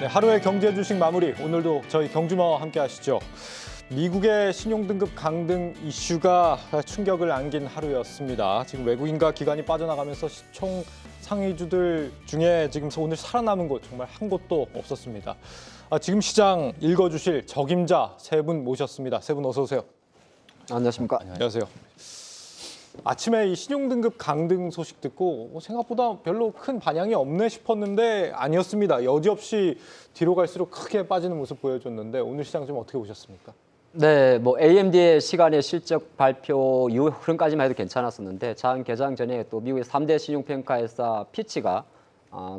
네, 하루의 경제 주식 마무리. 오늘도 저희 경주마와 함께 하시죠. 미국의 신용등급 강등 이슈가 충격을 안긴 하루였습니다. 지금 외국인과 기관이 빠져나가면서 시총 상위주들 중에 지금 오늘 살아남은 곳 정말 한 곳도 없었습니다. 지금 시장 읽어주실 적임자 세 분 모셨습니다. 세 분 어서 오세요. 안녕하십니까. 안녕하세요. 아침에 이 신용등급 강등 소식 듣고 생각보다 별로 큰 반향이 없네 싶었는데 아니었습니다. 여지없이 뒤로 갈수록 크게 빠지는 모습 보여줬는데 오늘 시장 좀 어떻게 보셨습니까? 네, AMD의 시간의 실적 발표 이후 흐름까지만 해도 괜찮았었는데 장 개장 전에 또 미국의 3대 신용평가회사 피치가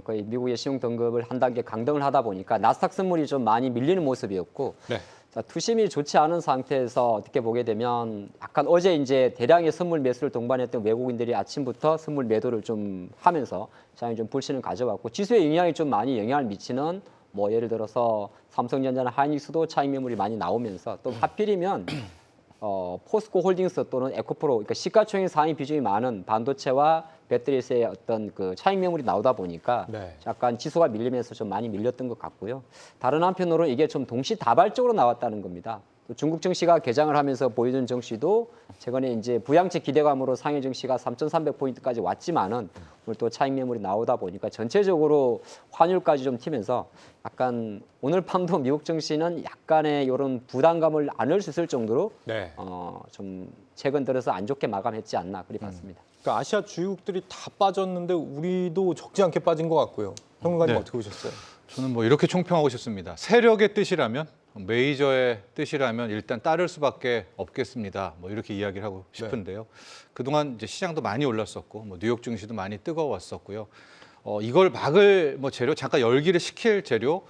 거의 미국의 신용 등급을 한 단계 강등을 하다 보니까 나스닥 선물이 좀 많이 밀리는 모습이었고 네. 자, 투심이 좋지 않은 상태에서 어떻게 보게 되면 약간 어제 이제 대량의 선물 매수를 동반했던 외국인들이 아침부터 선물 매도를 좀 하면서 시장에 좀 불신을 가져왔고 지수에 영향이 좀 많이 영향을 미치는 예를 들어서 삼성전자나 하이닉스도 차익 매물이 많이 나오면서 또 하필이면 포스코 홀딩스 또는 에코프로 그러니까 시가총액 상위 비중이 많은 반도체와 배터리의 어떤 그 차익 매물이 나오다 보니까 네. 약간 지수가 밀리면서 좀 많이 밀렸던 것 같고요. 다른 한편으로 이게 좀 동시다발적으로 나왔다는 겁니다. 또 중국 증시가 개장을 하면서 보여준 증시도 최근에 이제 부양책 기대감으로 상해 증시가 3,300포인트까지 왔지만은 오늘 또 차익 매물이 나오다 보니까 전체적으로 환율까지 좀 튀면서 약간 오늘 밤도 미국 증시는 약간의 이런 부담감을 안을 수 있을 정도로 네. 좀 최근 들어서 안 좋게 마감했지 않나 그리 봤습니다. 그러니까 아시아 주요국들이 다 빠졌는데 우리도 적지 않게 빠진 것 같고요. 평론가님 네. 어떻게 보셨어요? 저는 이렇게 총평하고 싶습니다. 세력의 뜻이라면, 메이저의 뜻이라면 일단 따를 수밖에 없겠습니다. 이렇게 이야기를 하고 싶은데요. 그동안 이제 시장도 많이 올랐었고, 뉴욕 증시도 많이 뜨거웠었고요. 이걸 막을 재료, 잠깐 열기를 식힐 재료,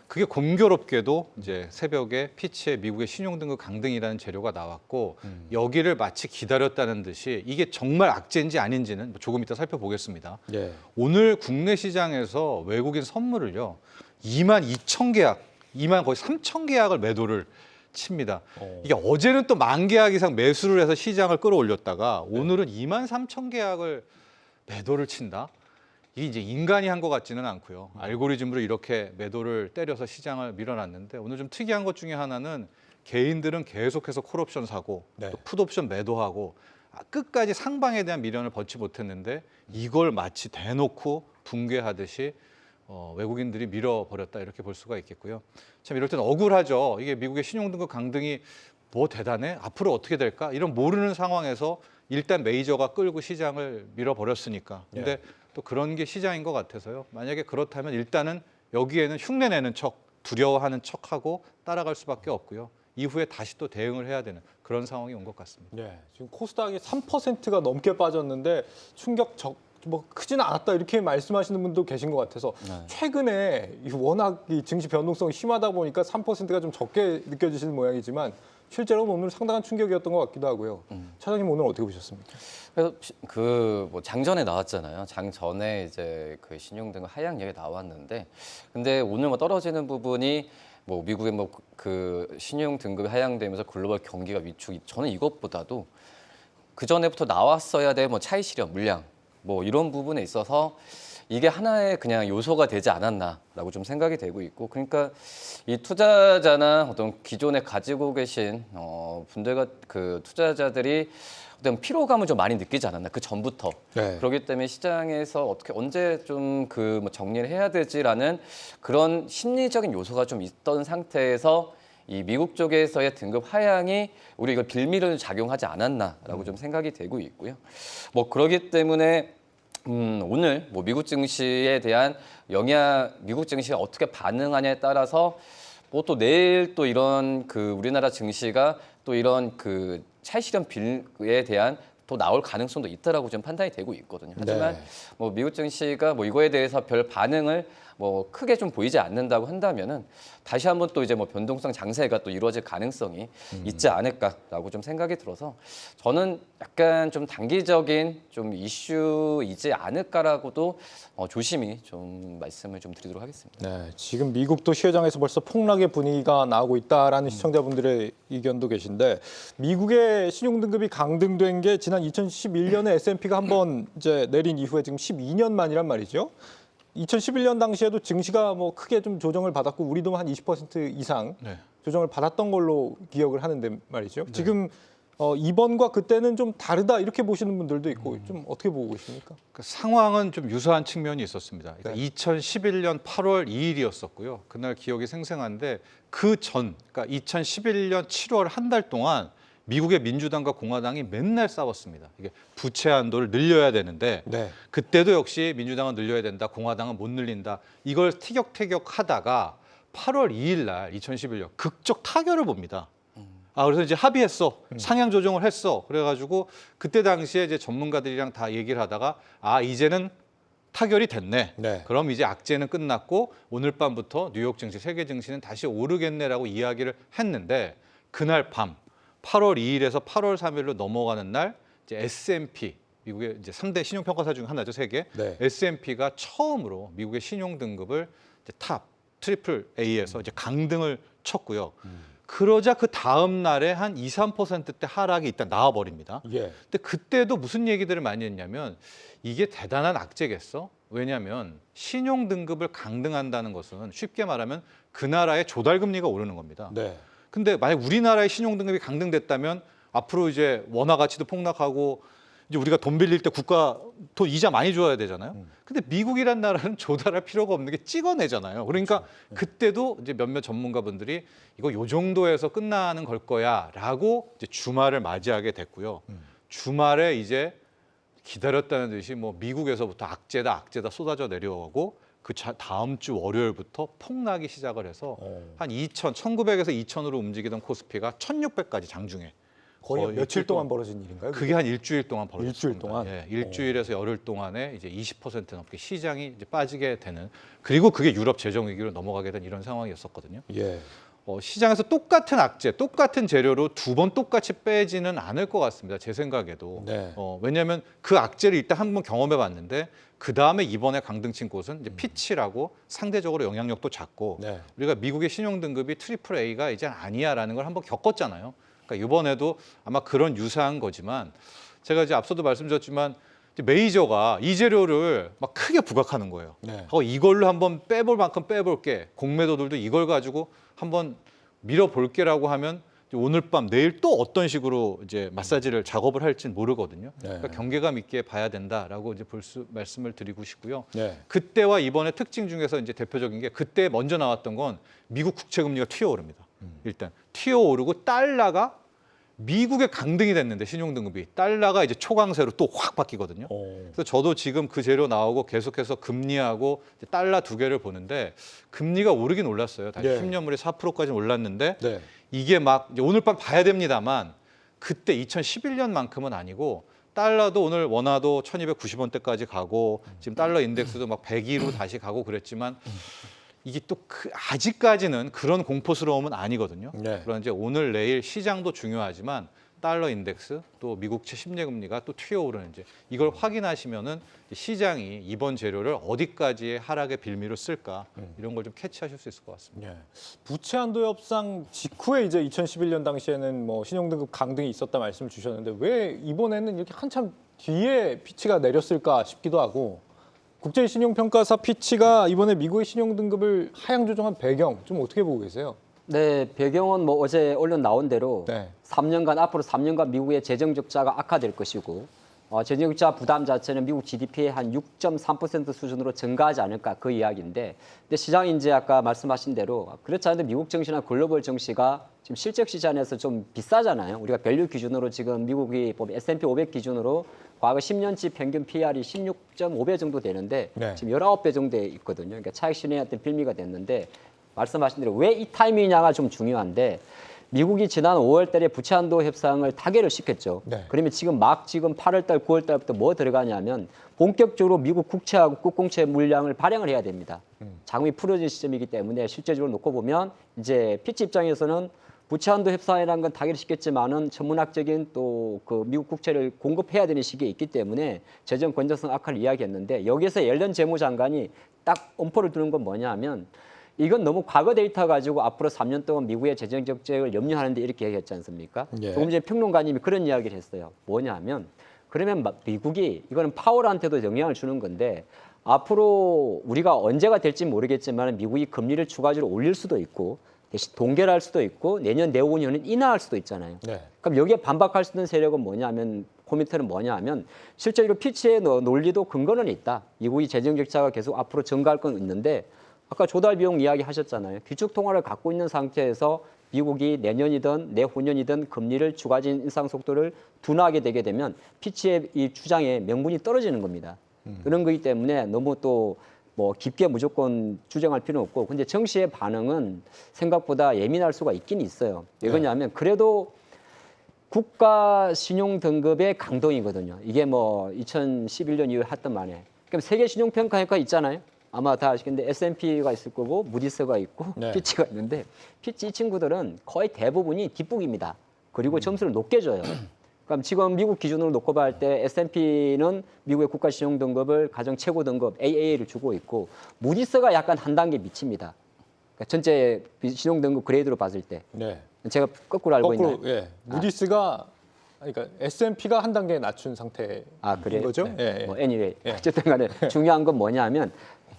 그게 공교롭게도 이제 새벽에 피치의 미국의 신용등급 강등이라는 재료가 나왔고 여기를 마치 기다렸다는 듯이 이게 정말 악재인지 아닌지는 조금 이따 살펴보겠습니다. 네. 오늘 국내 시장에서 외국인 선물을요 22,000계약, 거의 3,000계약을 매도를 칩니다. 이게 어제는 또 10,000계약 이상 매수를 해서 시장을 끌어올렸다가 오늘은 23,000계약을 매도를 친다. 이게 이제 인간이 한 것 같지는 않고요. 알고리즘으로 이렇게 매도를 때려서 시장을 밀어놨는데 오늘 좀 특이한 것 중에 하나는 개인들은 계속해서 콜옵션 사고 네. 또 풋옵션 매도하고 끝까지 상방에 대한 미련을 벗지 못했는데 이걸 마치 대놓고 붕괴하듯이 외국인들이 밀어버렸다 이렇게 볼 수가 있겠고요. 참 이럴 때는 억울하죠. 이게 미국의 신용등급 강등이 대단해? 앞으로 어떻게 될까? 이런 모르는 상황에서 일단 메이저가 끌고 시장을 밀어버렸으니까. 근데 또 그런 게 시장인 것 같아서요. 만약에 그렇다면 일단은 여기에는 흉내내는 척, 두려워하는 척하고 따라갈 수밖에 없고요. 이후에 다시 또 대응을 해야 되는 그런 상황이 온 것 같습니다. 네. 지금 코스닥이 3%가 넘게 빠졌는데 충격 크지는 않았다 이렇게 말씀하시는 분도 계신 것 같아서 최근에 워낙 이 증시 변동성이 심하다 보니까 3%가 좀 적게 느껴지시는 모양이지만 실제로는 오늘 상당한 충격이었던 것 같기도 하고요. 차장님 오늘 어떻게 보셨습니까? 그래서 장전에 나왔잖아요. 장전에 이제 그 신용등급 하향 얘기 나왔는데, 근데 오늘 떨어지는 부분이 미국의 그 신용 등급이 하향되면서 글로벌 경기가 위축. 저는 이것보다도 그 전에부터 나왔어야 될 차이 실현 물량 이런 부분에 있어서 이게 하나의 그냥 요소가 되지 않았나라고 좀 생각이 되고 있고, 그러니까 이 투자자나 어떤 기존에 가지고 계신 분들과 그 투자자들이 어떤 피로감을 좀 많이 느끼지 않았나 그 전부터. 네. 그렇기 때문에 시장에서 언제 좀 정리를 해야 되지라는 그런 심리적인 요소가 좀 있던 상태에서 이 미국 쪽에서의 등급 하향이 우리 이걸 빌미를 작용하지 않았나라고 좀 생각이 되고 있고요. 그렇기 때문에 오늘 미국 증시에 대한 영향, 미국 증시가 어떻게 반응하냐에 따라서 또 내일 또 이런 그 우리나라 증시가 또 이런 그 차익 실현 빌에 대한 또 나올 가능성도 있다라고 좀 판단이 되고 있거든요. 하지만 미국 증시가 이거에 대해서 별 반응을 크게 좀 보이지 않는다고 한다면은 다시 한번 또 이제 변동성 장세가 또 이루어질 가능성이 있지 않을까라고 좀 생각이 들어서 저는 약간 좀 단기적인 좀 이슈이지 않을까라고도 조심히 좀 말씀을 좀 드리도록 하겠습니다. 네, 지금 미국도 시장에서 벌써 폭락의 분위기가 나오고 있다라는 시청자분들의 의견도 계신데 미국의 신용등급이 강등된 게 지난 2011년에 S&P가 한번 이제 내린 이후에 지금 12년 만이란 말이죠. 2011년 당시에도 증시가 뭐 크게 좀 조정을 받았고 우리도 한 20% 이상 네. 조정을 받았던 걸로 기억을 하는데 말이죠. 지금 이번과 그때는 좀 다르다 이렇게 보시는 분들도 있고 좀 어떻게 보고 계십니까? 그 상황은 좀 유사한 측면이 있었습니다. 그러니까 네. 2011년 8월 2일이었었고요. 그날 기억이 생생한데 그 전, 그러니까 2011년 7월 한 달 동안 미국의 민주당과 공화당이 맨날 싸웠습니다. 이게 부채 한도를 늘려야 되는데 네. 그때도 역시 민주당은 늘려야 된다, 공화당은 못 늘린다. 이걸 티격태격 하다가 8월 2일 날 2011년 극적 타결을 봅니다. 그래서 이제 합의했어. 상향 조정을 했어. 그래가지고 그때 당시에 이제 전문가들이랑 다 얘기를 하다가 이제는 타결이 됐네. 네. 그럼 이제 악재는 끝났고 오늘 밤부터 뉴욕 증시, 세계 증시는 다시 오르겠네라고 이야기를 했는데 그날 밤 8월 2일에서 8월 3일로 넘어가는 날 이제 S&P 미국의 이제 3대 신용평가사 중 하나죠, 세계. 네. S&P가 처음으로 미국의 신용 등급을 이제 탑 트리플 A에서 이제 강등을 쳤고요. 그러자 그 다음 날에 한 2, 3%대 하락이 일단 나와버립니다. 예. 근데 그때도 무슨 얘기들을 많이 했냐면 이게 대단한 악재겠어? 왜냐하면 신용 등급을 강등한다는 것은 쉽게 말하면 그 나라의 조달금리가 오르는 겁니다. 네. 근데 만약 우리나라의 신용 등급이 강등됐다면 앞으로 이제 원화 가치도 폭락하고 이제 우리가 돈 빌릴 때 국가 돈 이자 많이 줘야 되잖아요. 근데 미국이란 나라는 조달할 필요가 없는 게 찍어내잖아요. 그러니까 그때도 이제 몇몇 전문가분들이 이거 요 정도에서 끝나는 걸 거야라고 이제 주말을 맞이하게 됐고요. 주말에 이제 기다렸다는 듯이 뭐 미국에서부터 악재다 쏟아져 내려오고 그 다음 주 월요일부터 폭락이 시작을 해서 한 1900에서 2000으로 움직이던 코스피가 1600까지 장중에 거의 며칠 동안 벌어진 일인가요? 그게 한 일주일 동안 벌어졌습니다. 일주일 동안? 예, 일주일에서 열흘 동안에 이제 20% 넘게 시장이 이제 빠지게 되는 그리고 그게 유럽 재정 위기로 넘어가게 된 이런 상황이었었거든요. 예. 시장에서 똑같은 악재, 똑같은 재료로 두 번 똑같이 빼지는 않을 것 같습니다. 제 생각에도. 네. 왜냐하면 그 악재를 일단 한번 경험해 봤는데 그 다음에 이번에 강등 친 곳은 이제 피치라고 상대적으로 영향력도 작고 네. 우리가 미국의 신용 등급이 트리플 A가 이제 아니야라는 걸 한번 겪었잖아요. 그러니까 이번에도 아마 그런 유사한 거지만 제가 이제 앞서도 말씀드렸지만 이제 메이저가 이 재료를 막 크게 부각하는 거예요. 네. 이걸로 한번 빼볼 만큼 빼볼게. 공매도들도 이걸 가지고 한번 밀어볼게라고 하면 오늘 밤 내일 또 어떤 식으로 이제 마사지를 작업을 할지는 모르거든요. 그러니까 경계감 있게 봐야 된다라고 이제 말씀을 드리고 싶고요. 네. 그때와 이번의 특징 중에서 이제 대표적인 게 그때 먼저 나왔던 건 미국 국채 금리가 튀어오릅니다. 일단 튀어오르고 달러가 미국의 강등이 됐는데 신용등급이 달러가 이제 초강세로 또 확 바뀌거든요. 그래서 저도 지금 그 재료 나오고 계속해서 금리하고 이제 달러 두 개를 보는데 금리가 오르긴 올랐어요. 다시 네. 10년물이 4%까지 올랐는데 네. 이게 막 이제 오늘 밤 봐야 됩니다만 그때 2011년만큼은 아니고 달러도 오늘 원화도 1290원대까지 가고 지금 달러 인덱스도 막 102로 다시 가고 그랬지만 이게 또 아직까지는 그런 공포스러움은 아니거든요. 네. 그런 이제 오늘 내일 시장도 중요하지만 달러 인덱스 또 미국채 10년 금리가 또 튀어오르는지 이걸 확인하시면은 시장이 이번 재료를 어디까지의 하락의 빌미로 쓸까 이런 걸 좀 캐치하실 수 있을 것 같습니다. 예. 부채 한도 협상 직후에 이제 2011년 당시에는 뭐 신용등급 강등이 있었다 말씀을 주셨는데 왜 이번에는 이렇게 한참 뒤에 피치가 내렸을까 싶기도 하고 국제신용평가사 피치가 이번에 미국의 신용등급을 하향 조정한 배경 좀 어떻게 보고 계세요? 네, 배경은 뭐 어제 언론 나온 대로 네. 3년간 앞으로 3년간 미국의 재정 적자가 악화될 것이고 재정 적자 부담 자체는 미국 GDP의 한 6.3% 수준으로 증가하지 않을까 그 이야기인데 근데 시장이 이제 아까 말씀하신 대로 그렇지 않은데 미국 증시나 글로벌 증시가 지금 실적 시장에서 좀 비싸잖아요. 우리가 밸류 기준으로 지금 미국이 S&P 500 기준으로 과거 10년치 평균 PR이 16.5배 정도 되는데 네. 지금 19배 정도 있거든요. 그러니까 차익 실현의 어떤 빌미가 됐는데 말씀하신 대로 왜 이 타이밍이냐가 좀 중요한데 미국이 지난 5월 달에 부채 한도 협상을 타결을 시켰죠. 네. 그러면 지금 8월 달, 9월 달부터 뭐 들어가냐면 본격적으로 미국 국채하고 국공채 물량을 발행을 해야 됩니다. 자금이 풀어진 시점이기 때문에 실제적으로 놓고 보면 이제 피치 입장에서는 부채 한도 협상이라는 건 타결시켰지만은 천문학적인 또 그 미국 국채를 공급해야 되는 시기에 있기 때문에 재정 건전성 악화를 이야기했는데 여기에서 옐런 재무장관이 딱 엄포를 두는 건 뭐냐면 이건 너무 과거 데이터 가지고 앞으로 3년 동안 미국의 재정 정책을 염려하는데 이렇게 얘기했지 않습니까? 예. 조금 전에 평론가님이 그런 이야기를 했어요. 뭐냐면 그러면 미국이 이거는 파월한테도 영향을 주는 건데 앞으로 우리가 언제가 될지 모르겠지만 미국이 금리를 추가적으로 올릴 수도 있고 대신 동결할 수도 있고 내년 내후년은 인하할 수도 있잖아요. 네. 그럼 여기에 반박할 수 있는 세력은 뭐냐면 코미터는 뭐냐면 실제로 피치의 논리도 근거는 있다. 미국이 재정 적자가 계속 앞으로 증가할 건 있는데 아까 조달 비용 이야기 하셨잖아요. 기축 통화를 갖고 있는 상태에서 미국이 내년이든 내후년이든 금리를 추가적인 인상 속도를 둔화하게 되게 되면 피치의 이 주장에 명분이 떨어지는 겁니다. 그런 거기 때문에 너무 또 뭐 깊게 무조건 주장할 필요는 없고 근데 정시의 반응은 생각보다 예민할 수가 있긴 있어요. 왜 그러냐면 그래도 국가 신용 등급의 강동이거든요. 이게 뭐 2011년 이후에 했던 말이에요. 그럼 세계 신용 평가회가 있잖아요. 아마 다 아시겠는데 S&P가 있을 거고 무디스가 있고 네. 피치가 있는데 피치 이 친구들은 거의 대부분이 뒷북입니다. 그리고 점수를 높게 줘요. 그럼 지금 미국 기준으로 놓고 볼 때 S&P는 미국의 국가 신용 등급을 가장 최고 등급 AA를 주고 있고 무디스가 약간 한 단계 미칩니다. 그러니까 전체 신용 등급 그레이드로 봤을 때 네. 제가 거꾸로 알고 있나요? 예. 무디스가 그러니까 S&P가 한 단계 낮춘 상태인 그래요? 거죠? 네. 예, 예. 뭐 anyway 예. 어쨌든 간에 중요한 건 뭐냐면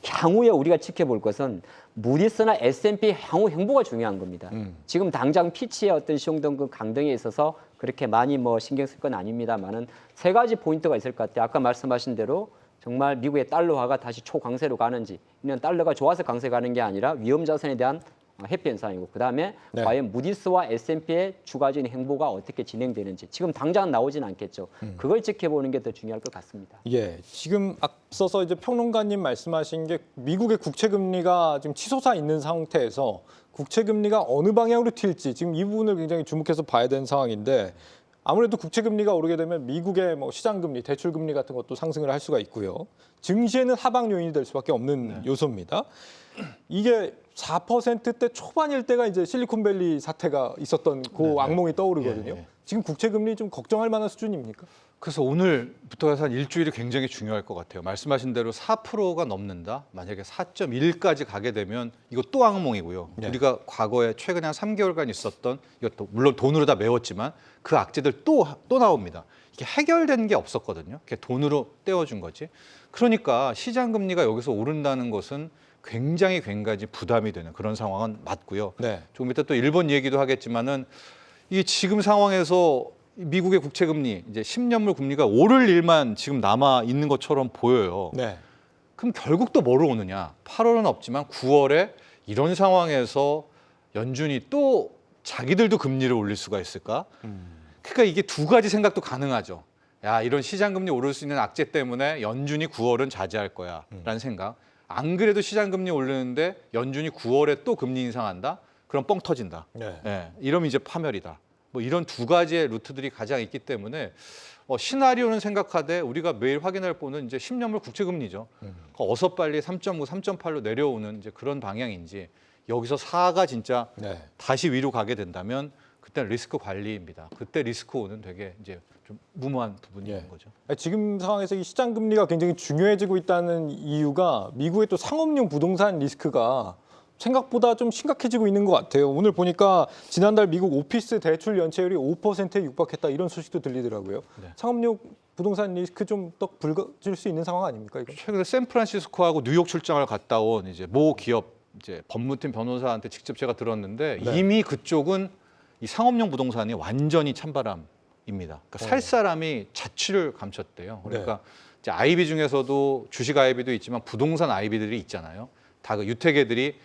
향후에 우리가 지켜볼 것은 무디스나 S&P 향후 행보가 중요한 겁니다. 지금 당장 피치의 어떤 신용등급 강등에 있어서 그렇게 많이 뭐 신경 쓸 건 아닙니다만은 세 가지 포인트가 있을 것 같아요. 아까 말씀하신 대로 정말 미국의 달러화가 다시 초강세로 가는지, 이는 달러가 좋아서 강세 가는 게 아니라 위험 자산에 대한 회피 현상이고, 그다음에 네. 과연 무디스와 S&P의 추가적인 행보가 어떻게 진행되는지 지금 당장 나오진 않겠죠. 그걸 지켜보는 게 더 중요할 것 같습니다. 예, 지금 앞서서 이제 평론가님 말씀하신 게 미국의 국채 금리가 지금 치솟아 있는 상태에서 국채 금리가 어느 방향으로 튈지 지금 이 부분을 굉장히 주목해서 봐야 되는 상황인데 아무래도 국채 금리가 오르게 되면 미국의 뭐 시장 금리, 대출 금리 같은 것도 상승을 할 수가 있고요. 증시에는 하방 요인이 될 수밖에 없는 요소입니다. 이게 4%대 초반일 때가 이제 실리콘밸리 사태가 있었던 그 악몽이 떠오르거든요. 지금 국채 금리 좀 걱정할 만한 수준입니까? 그래서 오늘부터 해서 한 일주일이 굉장히 중요할 것 같아요. 말씀하신 대로 4%가 넘는다. 만약에 4.1까지 가게 되면 이거 또 악몽이고요. 네. 우리가 과거에 최근에 한 3개월간 있었던 이것도 물론 돈으로 다 메웠지만 그 악재들 또 나옵니다. 이게 해결된 게 없었거든요. 이게 돈으로 떼어준 거지. 그러니까 시장 금리가 여기서 오른다는 것은 굉장히 부담이 되는 그런 상황은 맞고요. 네. 조금 이따 또 일본 얘기도 하겠지만은 이 지금 상황에서 미국의 국채 금리 이제 10년물 금리가 오를 일만 지금 남아 있는 것처럼 보여요. 네. 그럼 결국 또 뭐로 오느냐? 8월은 없지만 9월에 이런 상황에서 연준이 또 자기들도 금리를 올릴 수가 있을까? 그러니까 이게 두 가지 생각도 가능하죠. 야, 이런 시장 금리 오를 수 있는 악재 때문에 연준이 9월은 자제할 거야라는 생각. 안 그래도 시장 금리 오르는데 연준이 9월에 또 금리 인상한다? 그럼 뻥 터진다. 네. 예, 이러면 이제 파멸이다. 뭐 이런 두 가지의 루트들이 가장 있기 때문에 시나리오는 생각하되 우리가 매일 확인할 보는 이제 10년물 국채 금리죠. 어서 빨리 3.9, 3.8로 내려오는 이제 그런 방향인지 여기서 4가 진짜 네. 다시 위로 가게 된다면 그때는 리스크 관리입니다. 그때 리스크 오는 되게 이제 좀 무모한 부분이 있는 거죠. 지금 상황에서 이 시장 금리가 굉장히 중요해지고 있다는 이유가 미국의 또 상업용 부동산 리스크가 생각보다 좀 심각해지고 있는 것 같아요. 오늘 보니까 지난달 미국 오피스 대출 연체율이 5%에 육박했다 이런 소식도 들리더라고요. 네. 상업용 부동산 리스크 좀 더 불거질 수 있는 상황 아닙니까? 이거? 최근에 샌프란시스코하고 뉴욕 출장을 갔다 온 이제 모 기업 이제 법무팀 변호사한테 직접 제가 들었는데 네. 이미 그쪽은 이 상업용 부동산이 완전히 찬바람입니다. 그러니까 살 사람이 자취를 감췄대요. 그러니까 이제 아이비 중에서도 주식 아이비도 있지만 부동산 아이비들이 있잖아요. 다 그 유태계들이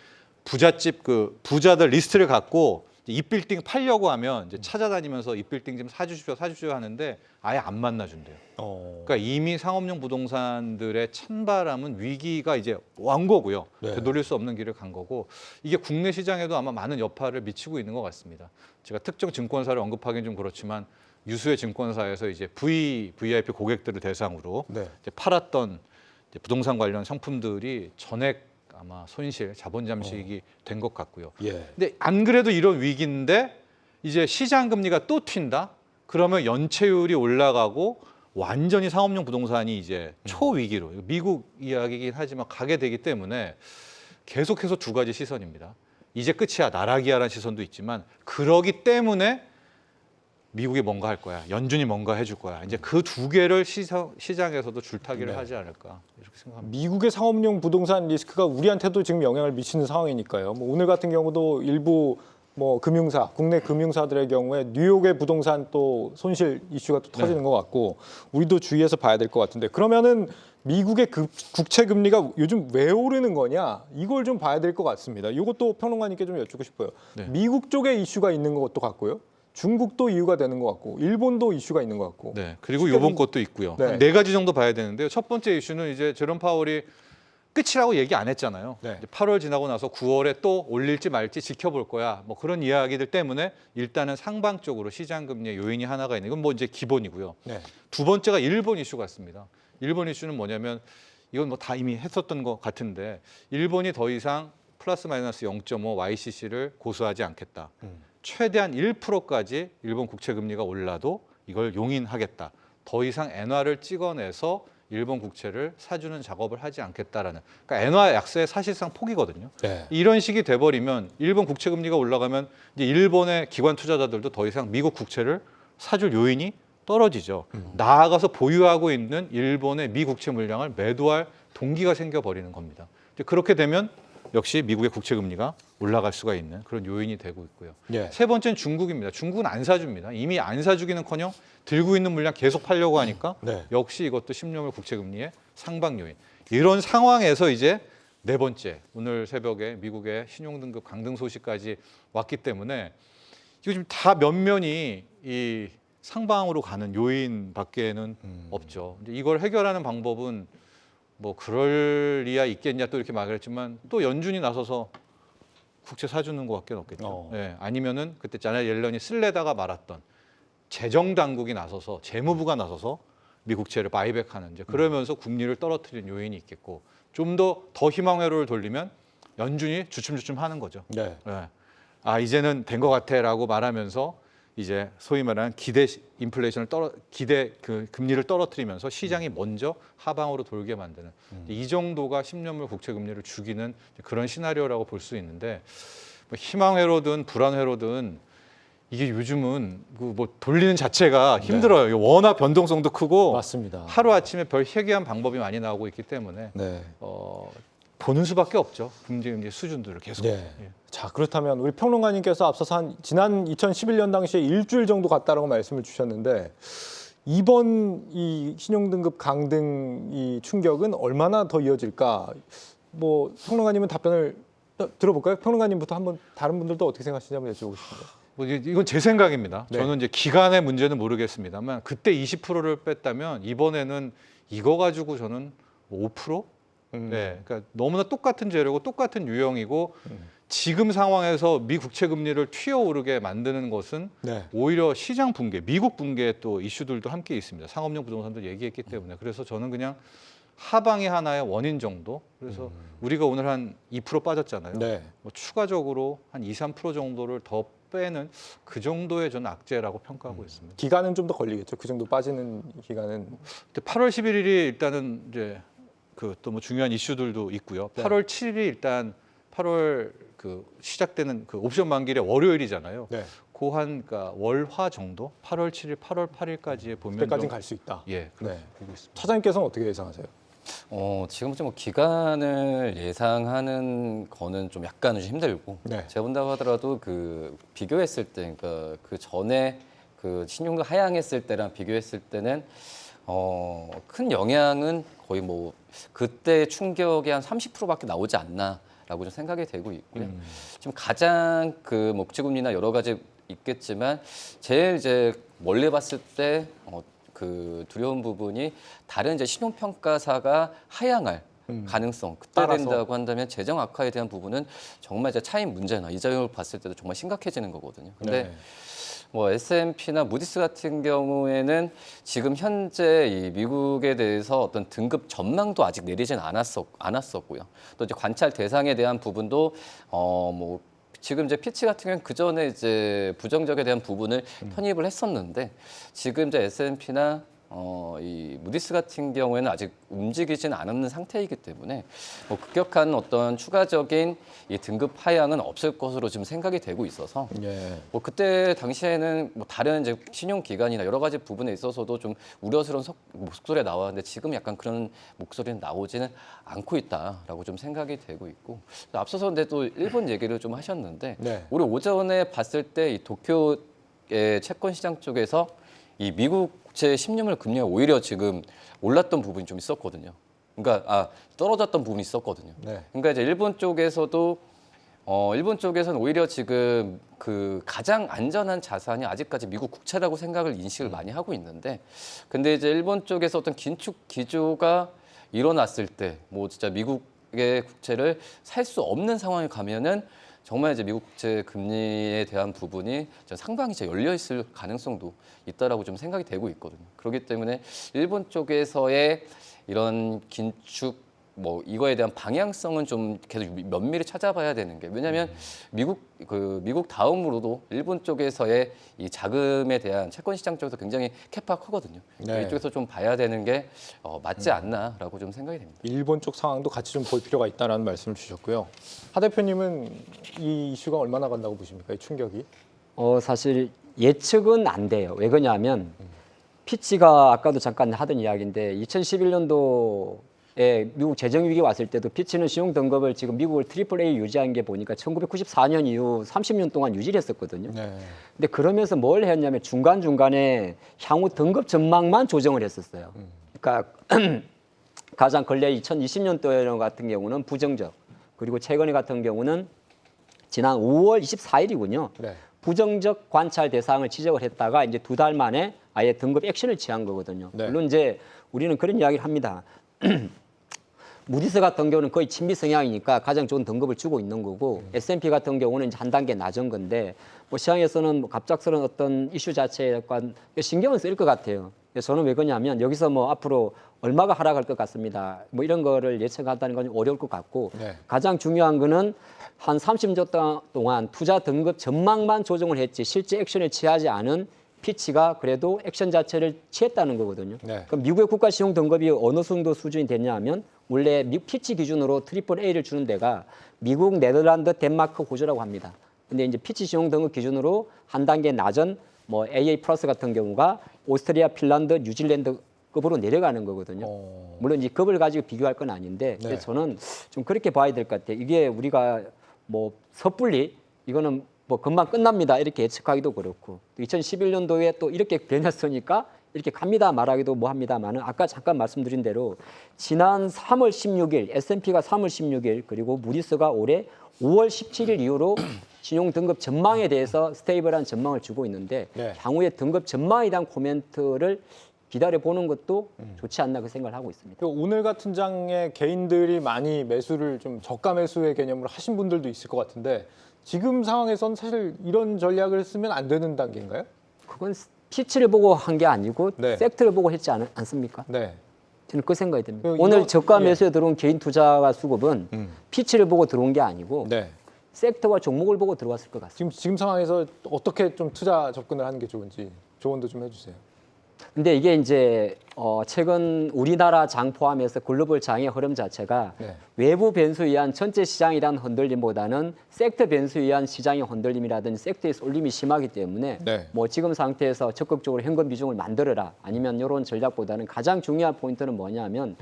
부잣집 그 부자들 리스트를 갖고 이 빌딩 팔려고 하면 이제 찾아다니면서 이 빌딩 좀 사주십시오 하는데 아예 안 만나준대요. 그러니까 이미 상업용 부동산들의 찬바람은 위기가 이제 완 거고요. 네. 되돌릴 수 없는 길을 간 거고 이게 국내 시장에도 아마 많은 여파를 미치고 있는 것 같습니다. 제가 특정 증권사를 언급하기는 좀 그렇지만 유수의 증권사에서 이제 VIP 고객들을 대상으로 네. 이제 팔았던 이제 부동산 관련 상품들이 전액 아마 손실, 자본 잠식이 된 것 같고요. 예. 근데 안 그래도 이런 위기인데 이제 시장 금리가 또 튄다? 그러면 연체율이 올라가고 완전히 상업용 부동산이 이제 초위기로 미국 이야기이긴 하지만 가게 되기 때문에 계속해서 두 가지 시선입니다. 이제 끝이야, 나락이야라는 시선도 있지만 그러기 때문에 미국이 뭔가 할 거야, 연준이 뭔가 해줄 거야. 이제 그 두 개를 시장에서도 줄타기를 하지 않을까 이렇게 생각합니다. 미국의 상업용 부동산 리스크가 우리한테도 지금 영향을 미치는 상황이니까요. 뭐 오늘 같은 경우도 일부 뭐 금융사, 국내 금융사들의 경우에 뉴욕의 부동산 또 손실 이슈가 또 터지는 것 같고 우리도 주의해서 봐야 될 것 같은데 그러면은 미국의 국채 금리가 요즘 왜 오르는 거냐 이걸 좀 봐야 될 것 같습니다. 이것도 평론가님께 좀 여쭙고 싶어요. 네. 미국 쪽에 이슈가 있는 것도 같고요. 중국도 이유가 되는 것 같고 일본도 이슈가 있는 것 같고. 네, 그리고 요번 것도 있고요. 네. 한 4가지 정도 봐야 되는데요. 첫 번째 이슈는 이제 제롬 파월이 끝이라고 얘기 안 했잖아요. 네. 이제 8월 지나고 나서 9월에 또 올릴지 말지 지켜볼 거야. 뭐 그런 이야기들 때문에 일단은 상방적으로 시장 금리의 요인이 하나가 있는 건 뭐 이제 기본이고요. 네. 두 번째가 일본 이슈 같습니다. 일본 이슈는 뭐냐면 이건 뭐 다 이미 했었던 것 같은데 일본이 더 이상 플러스 마이너스 0.5 YCC를 고수하지 않겠다. 최대한 1%까지 일본 국채 금리가 올라도 이걸 용인하겠다. 더 이상 엔화를 찍어내서 일본 국채를 사주는 작업을 하지 않겠다라는. 그러니까 엔화 약세의 사실상 포기거든요. 네. 이런 식이 돼버리면 일본 국채 금리가 올라가면 이제 일본의 기관 투자자들도 더 이상 미국 국채를 사줄 요인이 떨어지죠. 나아가서 보유하고 있는 일본의 미 국채 물량을 매도할 동기가 생겨버리는 겁니다. 이제 그렇게 되면 역시 미국의 국채 금리가 올라갈 수가 있는 그런 요인이 되고 있고요. 예. 세 번째는 중국입니다. 중국은 안 사줍니다. 이미 안 사주기는커녕 들고 있는 물량 계속 팔려고 하니까 네. 역시 이것도 10년물 국채 금리의 상방 요인. 이런 상황에서 이제 네 번째 오늘 새벽에 미국의 신용등급 강등 소식까지 왔기 때문에 이거 지금 다 면면이 이 상방으로 가는 요인밖에는 없죠. 이제 이걸 해결하는 방법은 뭐 그럴 리야 있겠냐 또 이렇게 말을 했지만 또 연준이 나서서 국채 사주는 것밖에 없겠죠. 예, 아니면은 그때 자넷 옐런이 쓸래다가 말았던 재정 당국이 나서서 재무부가 나서서 미국채를 바이백하는 이제 그러면서 금리를 떨어뜨리는 요인이 있겠고 좀 더 희망 회로를 돌리면 연준이 주춤주춤 하는 거죠. 네. 예. 아 이제는 된 것 같아라고 말하면서 이제 소위 말하는 기대 인플레이션을 기대 그 금리를 떨어뜨리면서 시장이 먼저 하방으로 돌게 만드는 이 정도가 10년물 국채 금리를 죽이는 그런 시나리오라고 볼 수 있는데 뭐 희망회로든 불안회로든 이게 요즘은 그 뭐 돌리는 자체가 힘들어요. 워낙 변동성도 크고 맞습니다. 하루 아침에 별 희귀한 방법이 많이 나오고 있기 때문에 네. 보는 수밖에 없죠. 금리 수준들을 계속. 네. 예. 자 그렇다면 우리 평론가님께서 앞서서 지난 2011년 당시에 일주일 정도 갔다라고 말씀을 주셨는데 이번 이 신용등급 강등 이 충격은 얼마나 더 이어질까? 뭐 평론가님은 답변을 들어볼까요? 평론가님부터 한번 다른 분들도 어떻게 생각하시는지 한번 여쭤보고 싶습니다. 뭐 이건 제 생각입니다. 네. 저는 이제 기간의 문제는 모르겠습니다만 그때 20%를 뺐다면 이번에는 이거 가지고 저는 5%? 네, 그러니까 너무나 똑같은 재료고 똑같은 유형이고 지금 상황에서 미 국채 금리를 튀어오르게 만드는 것은 네. 오히려 시장 붕괴, 미국 붕괴의 또 이슈들도 함께 있습니다. 상업용 부동산도 얘기했기 때문에 그래서 저는 그냥 하방이 하나의 원인 정도. 그래서 우리가 오늘 한 2% 빠졌잖아요. 네. 뭐 추가적으로 한 2, 3% 정도를 더 빼는 그 정도의 저는 악재라고 평가하고 있습니다. 기간은 좀 더 걸리겠죠. 그 정도 빠지는 기간은. 근데 8월 11일이 일단은 이제 그 또 뭐 중요한 이슈들도 있고요. 네. 8월 7일이 일단 8월 그 시작되는 그 옵션 만기일의 월요일이잖아요. 네. 고한 그러니까 월화 정도 8월 7일, 8월 8일까지의 보면 그때까지는 갈 수 있다. 예, 그렇게 네. 보고 있습니다. 차장님께서는 어떻게 예상하세요? 지금부터 뭐 기간을 예상하는 거는 좀 약간은 좀 힘들고 네. 제가 본다고 하더라도 그 비교했을 때 그러니까 그 전에 그 신용등 하향했을 때랑 비교했을 때는 큰 영향은 거의 뭐 그때 충격이 한 30%밖에 나오지 않나라고 좀 생각이 되고 있고요. 지금 가장 그 목지금리나 여러 가지 있겠지만 제일 이제 멀리 봤을 때 그 두려운 부분이 다른 이제 신용평가사가 하향할 가능성 그때 따라서. 된다고 한다면 재정 악화에 대한 부분은 정말 이제 차입 문제나 이자율을 봤을 때도 정말 심각해지는 거거든요. 근데 네. 뭐 S&P나 무디스 같은 경우에는 지금 현재 이 미국에 대해서 어떤 등급 전망도 아직 내리진 않았었고요. 또 이제 관찰 대상에 대한 부분도 뭐 지금 이제 피치 같은 경우는 그 전에 이제 부정적에 대한 부분을 편입을 했었는데 지금 이제 S&P나 이 무디스 같은 경우에는 아직 움직이진 않는 상태이기 때문에 뭐 급격한 어떤 추가적인 이 등급 하향은 없을 것으로 지금 생각이 되고 있어서 예. 뭐 그때 당시에는 뭐 다른 이제 신용기관이나 여러 가지 부분에 있어서도 좀 우려스러운 목소리가 나왔는데 지금 약간 그런 목소리는 나오지는 않고 있다라고 좀 생각이 되고 있고 앞서서 근데 또 일본 얘기를 좀 하셨는데 네. 우리 오전에 봤을 때 이 도쿄의 채권 시장 쪽에서 이 미국제 10년물 금리가 오히려 지금 올랐던 부분이 좀 있었거든요. 그러니까 떨어졌던 부분이 있었거든요. 네. 그러니까 이제 일본 쪽에서도 일본 쪽에서는 오히려 지금 그 가장 안전한 자산이 아직까지 미국 국채라고 생각을 인식을 많이 하고 있는데, 근데 이제 일본 쪽에서 어떤 긴축 기조가 일어났을 때, 뭐 진짜 미국의 국채를 살 수 없는 상황에 가면은 정말 이제 미국 국채 금리에 대한 부분이 상방이 이제 열려 있을 가능성도 있다라고 좀 생각이 되고 있거든요. 그렇기 때문에 일본 쪽에서의 이런 긴축 뭐 이거에 대한 방향성은 좀 계속 면밀히 찾아봐야 되는 게 왜냐하면 미국 다음으로도 일본 쪽에서의 이 자금에 대한 채권 시장 쪽에서 굉장히 캐파가 크거든요. 네. 이쪽에서 좀 봐야 되는 게 맞지 않나라고 좀 생각이 됩니다. 일본 쪽 상황도 같이 좀 볼 필요가 있다는 말씀을 주셨고요. 하 대표님은 이 이슈가 얼마나 간다고 보십니까? 이 충격이? 사실 예측은 안 돼요. 왜 그러냐면 피치가 아까도 잠깐 하던 이야기인데 2011년도에 미국 재정 위기 왔을 때도 피치는 신용 등급을 지금 미국을 트리플 A 유지한 게 보니까 1994년 이후 30년 동안 유지를 했었거든요. 네. 근데 그러면서 뭘 했냐면 중간중간에 향후 등급 전망만 조정을 했었어요. 그러니까 가장 근래 2020년도 같은 경우는 부정적, 그리고 최근에 같은 경우는 지난 5월 24일이군요. 네. 부정적 관찰 대상을 지적을 했다가 이제 2달 만에 아예 등급 액션을 취한 거거든요. 네. 물론 이제 우리는 그런 이야기를 합니다. 무디스 같은 경우는 거의 친미 성향이니까 가장 좋은 등급을 주고 있는 거고 S&P 같은 경우는 이제 한 단계 낮은 건데 뭐 시장에서는 뭐 갑작스러운 어떤 이슈 자체에 약간 신경을 쓸 것 같아요. 그래서 저는 왜 그러냐면 여기서 뭐 앞으로 얼마가 하락할 것 같습니다. 뭐 이런 거를 예측한다는 건 어려울 것 같고 네. 가장 중요한 거는 한 30년 동안 투자 등급 전망만 조정을 했지 실제 액션을 취하지 않은 피치가 그래도 액션 자체를 취했다는 거거든요. 네. 그럼 미국의 국가 신용 등급이 어느 정도 수준이 됐냐면 원래 피치 기준으로 트리플 A를 주는 데가 미국, 네덜란드, 덴마크, 호주라고 합니다. 근데 이제 피치 신용 등급 기준으로 한 단계 낮은 뭐 AA 플러스 같은 경우가 오스트리아, 핀란드, 뉴질랜드 급으로 내려가는 거거든요. 물론 이 급을 가지고 비교할 건 아닌데 네. 그래서 저는 좀 그렇게 봐야 될 것 같아요. 이게 우리가 뭐 섣불리 이거는 뭐 금방 끝납니다 이렇게 예측하기도 그렇고 2011년도에 또 이렇게 변했으니까 이렇게 갑니다 말하기도 뭐합니다만은 아까 잠깐 말씀드린 대로 지난 3월 16일 S&P가 3월 16일 그리고 무디스가 올해 5월 17일 이후로 신용 등급 전망에 대해서 스테이블한 전망을 주고 있는데 네. 향후에 등급 전망에 대한 코멘트를 기다려 보는 것도 좋지 않나 그 생각을 하고 있습니다. 오늘 같은 장에 개인들이 많이 매수를 좀 저가 매수의 개념으로 하신 분들도 있을 것 같은데 지금 상황에선 사실 이런 전략을 쓰면 안 되는 단계인가요? 그건 피치를 보고 한 게 아니고 네. 팩트를 보고 했지 않습니까? 네. 저는 그 생각이 듭니다. 이거- 오늘 저가 예. 매수에 들어온 개인 투자가 수급은 피치를 보고 들어온 게 아니고 네. 섹터와 종목을 보고 들어왔을 것 같습니다. 지금 상황에서 어떻게 좀 투자 접근을 하는 게 좋은지 조언도 좀 해주세요. 근데 이게 이제 최근 우리나라 장 포함해서 글로벌 장의 흐름 자체가 네. 외부 변수에 의한 전체 시장에 대한 흔들림보다는 섹터 변수에 의한 시장의 흔들림이라든지 섹터의 쏠림이 심하기 때문에 네. 뭐 지금 상태에서 적극적으로 현금 비중을 만들어라 아니면 이런 전략보다는 가장 중요한 포인트는 뭐냐면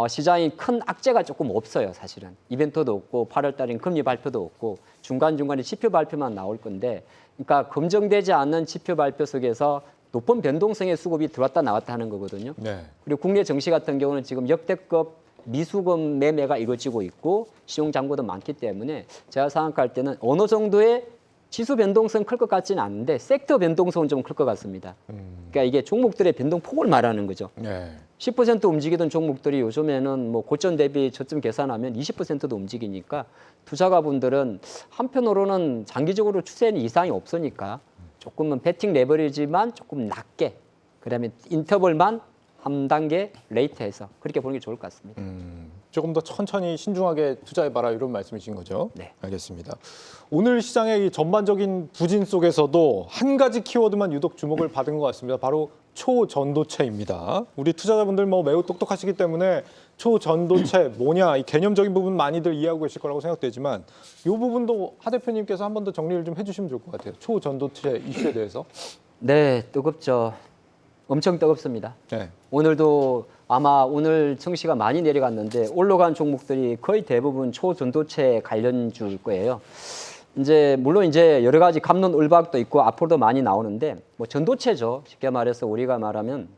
시장이 큰 악재가 조금 없어요 사실은. 이벤트도 없고 8월 달엔 금리 발표도 없고 중간중간에 지표 발표만 나올 건데 그러니까 검증되지 않는 지표 발표 속에서 높은 변동성의 수급이 들어왔다 나왔다 하는 거거든요. 네. 그리고 국내 증시 같은 경우는 지금 역대급 미수금 매매가 이루어지고 있고 신용 잔고도 많기 때문에 제가 생각할 때는 어느 정도의 지수 변동성 클 것 같지는 않은데 섹터 변동성은 좀 클 것 같습니다. 그러니까 이게 종목들의 변동폭을 말하는 거죠. 네. 10% 움직이던 종목들이 요즘에는 뭐 고점 대비 저점 계산하면 20%도 움직이니까 투자가분들은 한편으로는 장기적으로 추세는 이상이 없으니까 조금은 베팅 레버리지만 조금 낮게 그다음에 인터벌만 한 단계 레이트해서 그렇게 보는 게 좋을 것 같습니다. 조금 더 천천히 신중하게 투자해봐라 이런 말씀이신 거죠? 네. 알겠습니다. 오늘 시장의 이 전반적인 부진 속에서도 한 가지 키워드만 유독 주목을 받은 것 같습니다. 바로 초전도체입니다. 우리 투자자분들 뭐 매우 똑똑하시기 때문에 초전도체 뭐냐 이 개념적인 부분 많이들 이해하고 계실 거라고 생각되지만 이 부분도 하 대표님께서 한 번 더 정리를 좀 해주시면 좋을 것 같아요. 초전도체 이슈에 대해서. 네, 뜨겁죠. 엄청 뜨겁습니다. 네. 오늘도 아마 오늘 증시가 많이 내려갔는데 올라간 종목들이 거의 대부분 초전도체 관련주일 거예요. 이제 물론 이제 여러 가지 갑론을박도 있고 앞으로도 많이 나오는데 뭐 전도체죠. 쉽게 말해서 우리가 말하면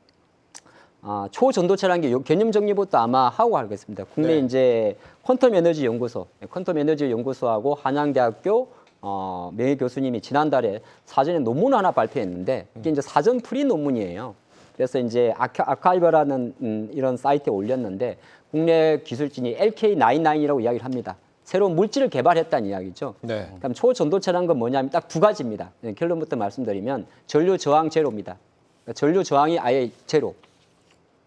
초전도체라는 게 개념 정리부터 아마 하고 가겠습니다. 국내 네. 이제 퀀텀 에너지 연구소, 퀀텀 에너지 연구소하고 한양대학교 명예 교수님이 지난달에 사전에 논문 하나 발표했는데 이게 이제 사전 풀이 논문이에요. 그래서 이제 아카이버라는 이런 사이트에 올렸는데 국내 기술진이 LK99이라고 이야기를 합니다. 새로운 물질을 개발했다는 이야기죠. 네. 그럼 초전도체라는 건 뭐냐면 딱 두 가지입니다. 결론부터 말씀드리면 전류 저항 제로입니다. 그러니까 전류 저항이 아예 제로.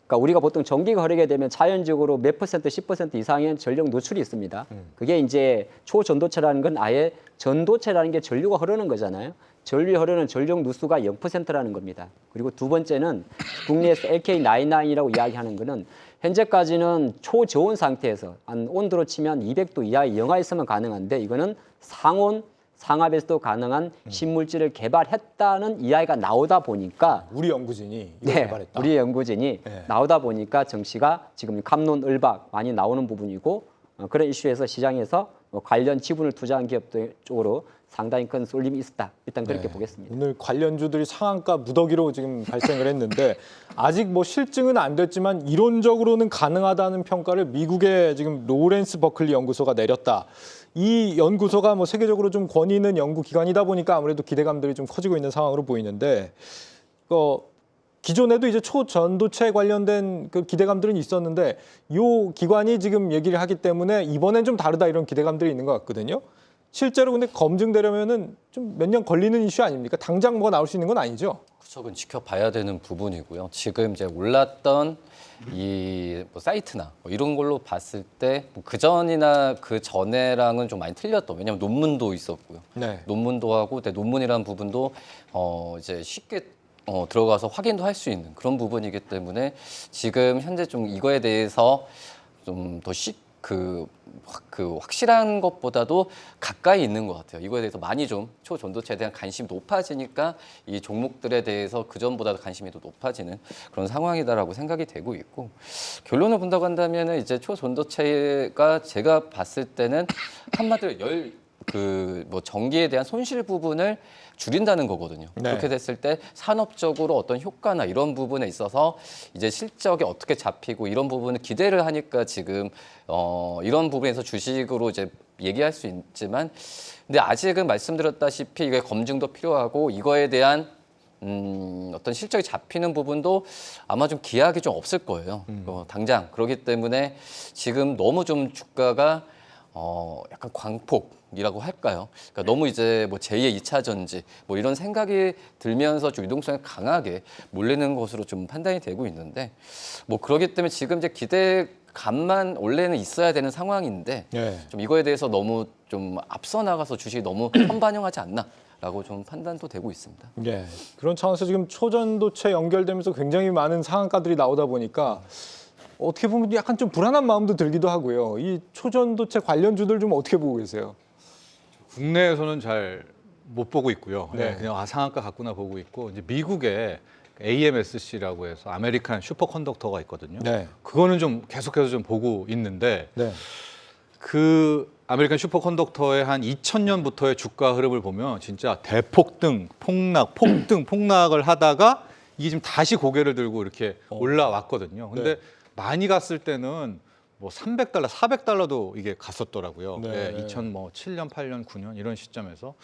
그러니까 우리가 보통 전기가 흐르게 되면 자연적으로 몇 퍼센트, 10% 이상의 전력 노출이 있습니다. 그게 이제 초전도체라는 건 아예 전도체라는 게 전류가 흐르는 거잖아요. 전류에 흐르는 전력 누수가 0%라는 겁니다. 그리고 두 번째는 국내에서 LK99이라고 이야기하는 거는 현재까지는 초저온 상태에서 한 온도로 치면 200도 이하의 영하에서만 가능한데 이거는 상온, 상압에서도 가능한 신물질을 개발했다는 이야기가 나오다 보니까 우리 연구진이 이걸 네, 개발했다. 우리 연구진이 네. 나오다 보니까 정시가 지금 갑론을박 많이 나오는 부분이고 그런 이슈에서 시장에서 관련 지분을 투자한 기업들 쪽으로 상당히 큰 쏠림이 있었다. 일단 그렇게 네. 보겠습니다. 오늘 관련주들이 상한가 무더기로 지금 발생을 했는데 아직 뭐 실증은 안 됐지만 이론적으로는 가능하다는 평가를 미국의 지금 로렌스 버클리 연구소가 내렸다. 이 연구소가 뭐 세계적으로 좀 권위 있는 연구 기관이다 보니까 아무래도 기대감들이 좀 커지고 있는 상황으로 보이는데 기존에도 이제 초전도체 관련된 그 기대감들은 있었는데 이 기관이 지금 얘기를 하기 때문에 이번엔 좀 다르다 이런 기대감들이 있는 것 같거든요. 실제로 근데 검증되려면은 좀 몇 년 걸리는 이슈 아닙니까? 당장 뭐가 나올 수 있는 건 아니죠. 그건 지켜봐야 되는 부분이고요. 지금 이제 올랐던 이뭐 사이트나 뭐 이런 걸로 봤을 때 그 전이나 그 전에랑은 좀 많이 틀렸던. 왜냐하면 논문도 있었고요. 네. 논문도 하고, 근데 논문이라는 부분도 이제 쉽게 들어가서 확인도 할 수 있는 그런 부분이기 때문에 지금 현재 좀 이거에 대해서 좀 더 그 확실한 것보다도 가까이 있는 것 같아요. 이거에 대해서 많이 좀 초전도체에 대한 관심이 높아지니까 이 종목들에 대해서 그전보다 관심이 더 높아지는 그런 상황이다라고 생각이 되고 있고, 결론을 본다고 한다면은 이제 초전도체가 제가 봤을 때는 한마디로 뭐 전기에 대한 손실 부분을 줄인다는 거거든요. 네. 그렇게 됐을 때 산업적으로 어떤 효과나 이런 부분에 있어서 이제 실적이 어떻게 잡히고 이런 부분을 기대를 하니까 지금 이런 부분에서 주식으로 이제 얘기할 수 있지만, 근데 아직은 말씀드렸다시피 이게 검증도 필요하고 이거에 대한 어떤 실적이 잡히는 부분도 아마 좀 기약이 좀 없을 거예요. 당장. 그렇기 때문에 지금 너무 좀 주가가 약간 광폭이라고 할까요? 그러니까 너무 이제 뭐 제2의 2차 전지 뭐 이런 생각이 들면서 좀 유동성이 강하게 몰리는 것으로 좀 판단이 되고 있는데, 뭐 그렇기 때문에 지금 이제 기대감만 원래는 있어야 되는 상황인데 네. 좀 이거에 대해서 너무 좀 앞서 나가서 주식이 너무 선반영하지 않나라고 좀 판단도 되고 있습니다. 네. 그런 차원에서 지금 초전도체 연결되면서 굉장히 많은 상한가들이 나오다 보니까 어떻게 보면 약간 좀 불안한 마음도 들기도 하고요. 이 초전도체 관련주들 좀 어떻게 보고 계세요? 국내에서는 잘 못 보고 있고요. 네. 네, 그냥 상한가 같구나 보고 있고, 이제 미국에 AMSC라고 해서 아메리칸 슈퍼컨덕터가 있거든요. 네. 그거는 좀 계속해서 좀 보고 있는데, 네. 그 아메리칸 슈퍼컨덕터의 한 2000년부터의 주가 흐름을 보면 진짜 대폭등, 폭등, 폭락을 하다가 이게 지금 다시 고개를 들고 이렇게 올라왔거든요. 근데 네. 많이 갔을 때는 뭐 $300, $400도 이게 갔었더라고요. 네. 네, 2007년, 8년, 9년 이런 시점에서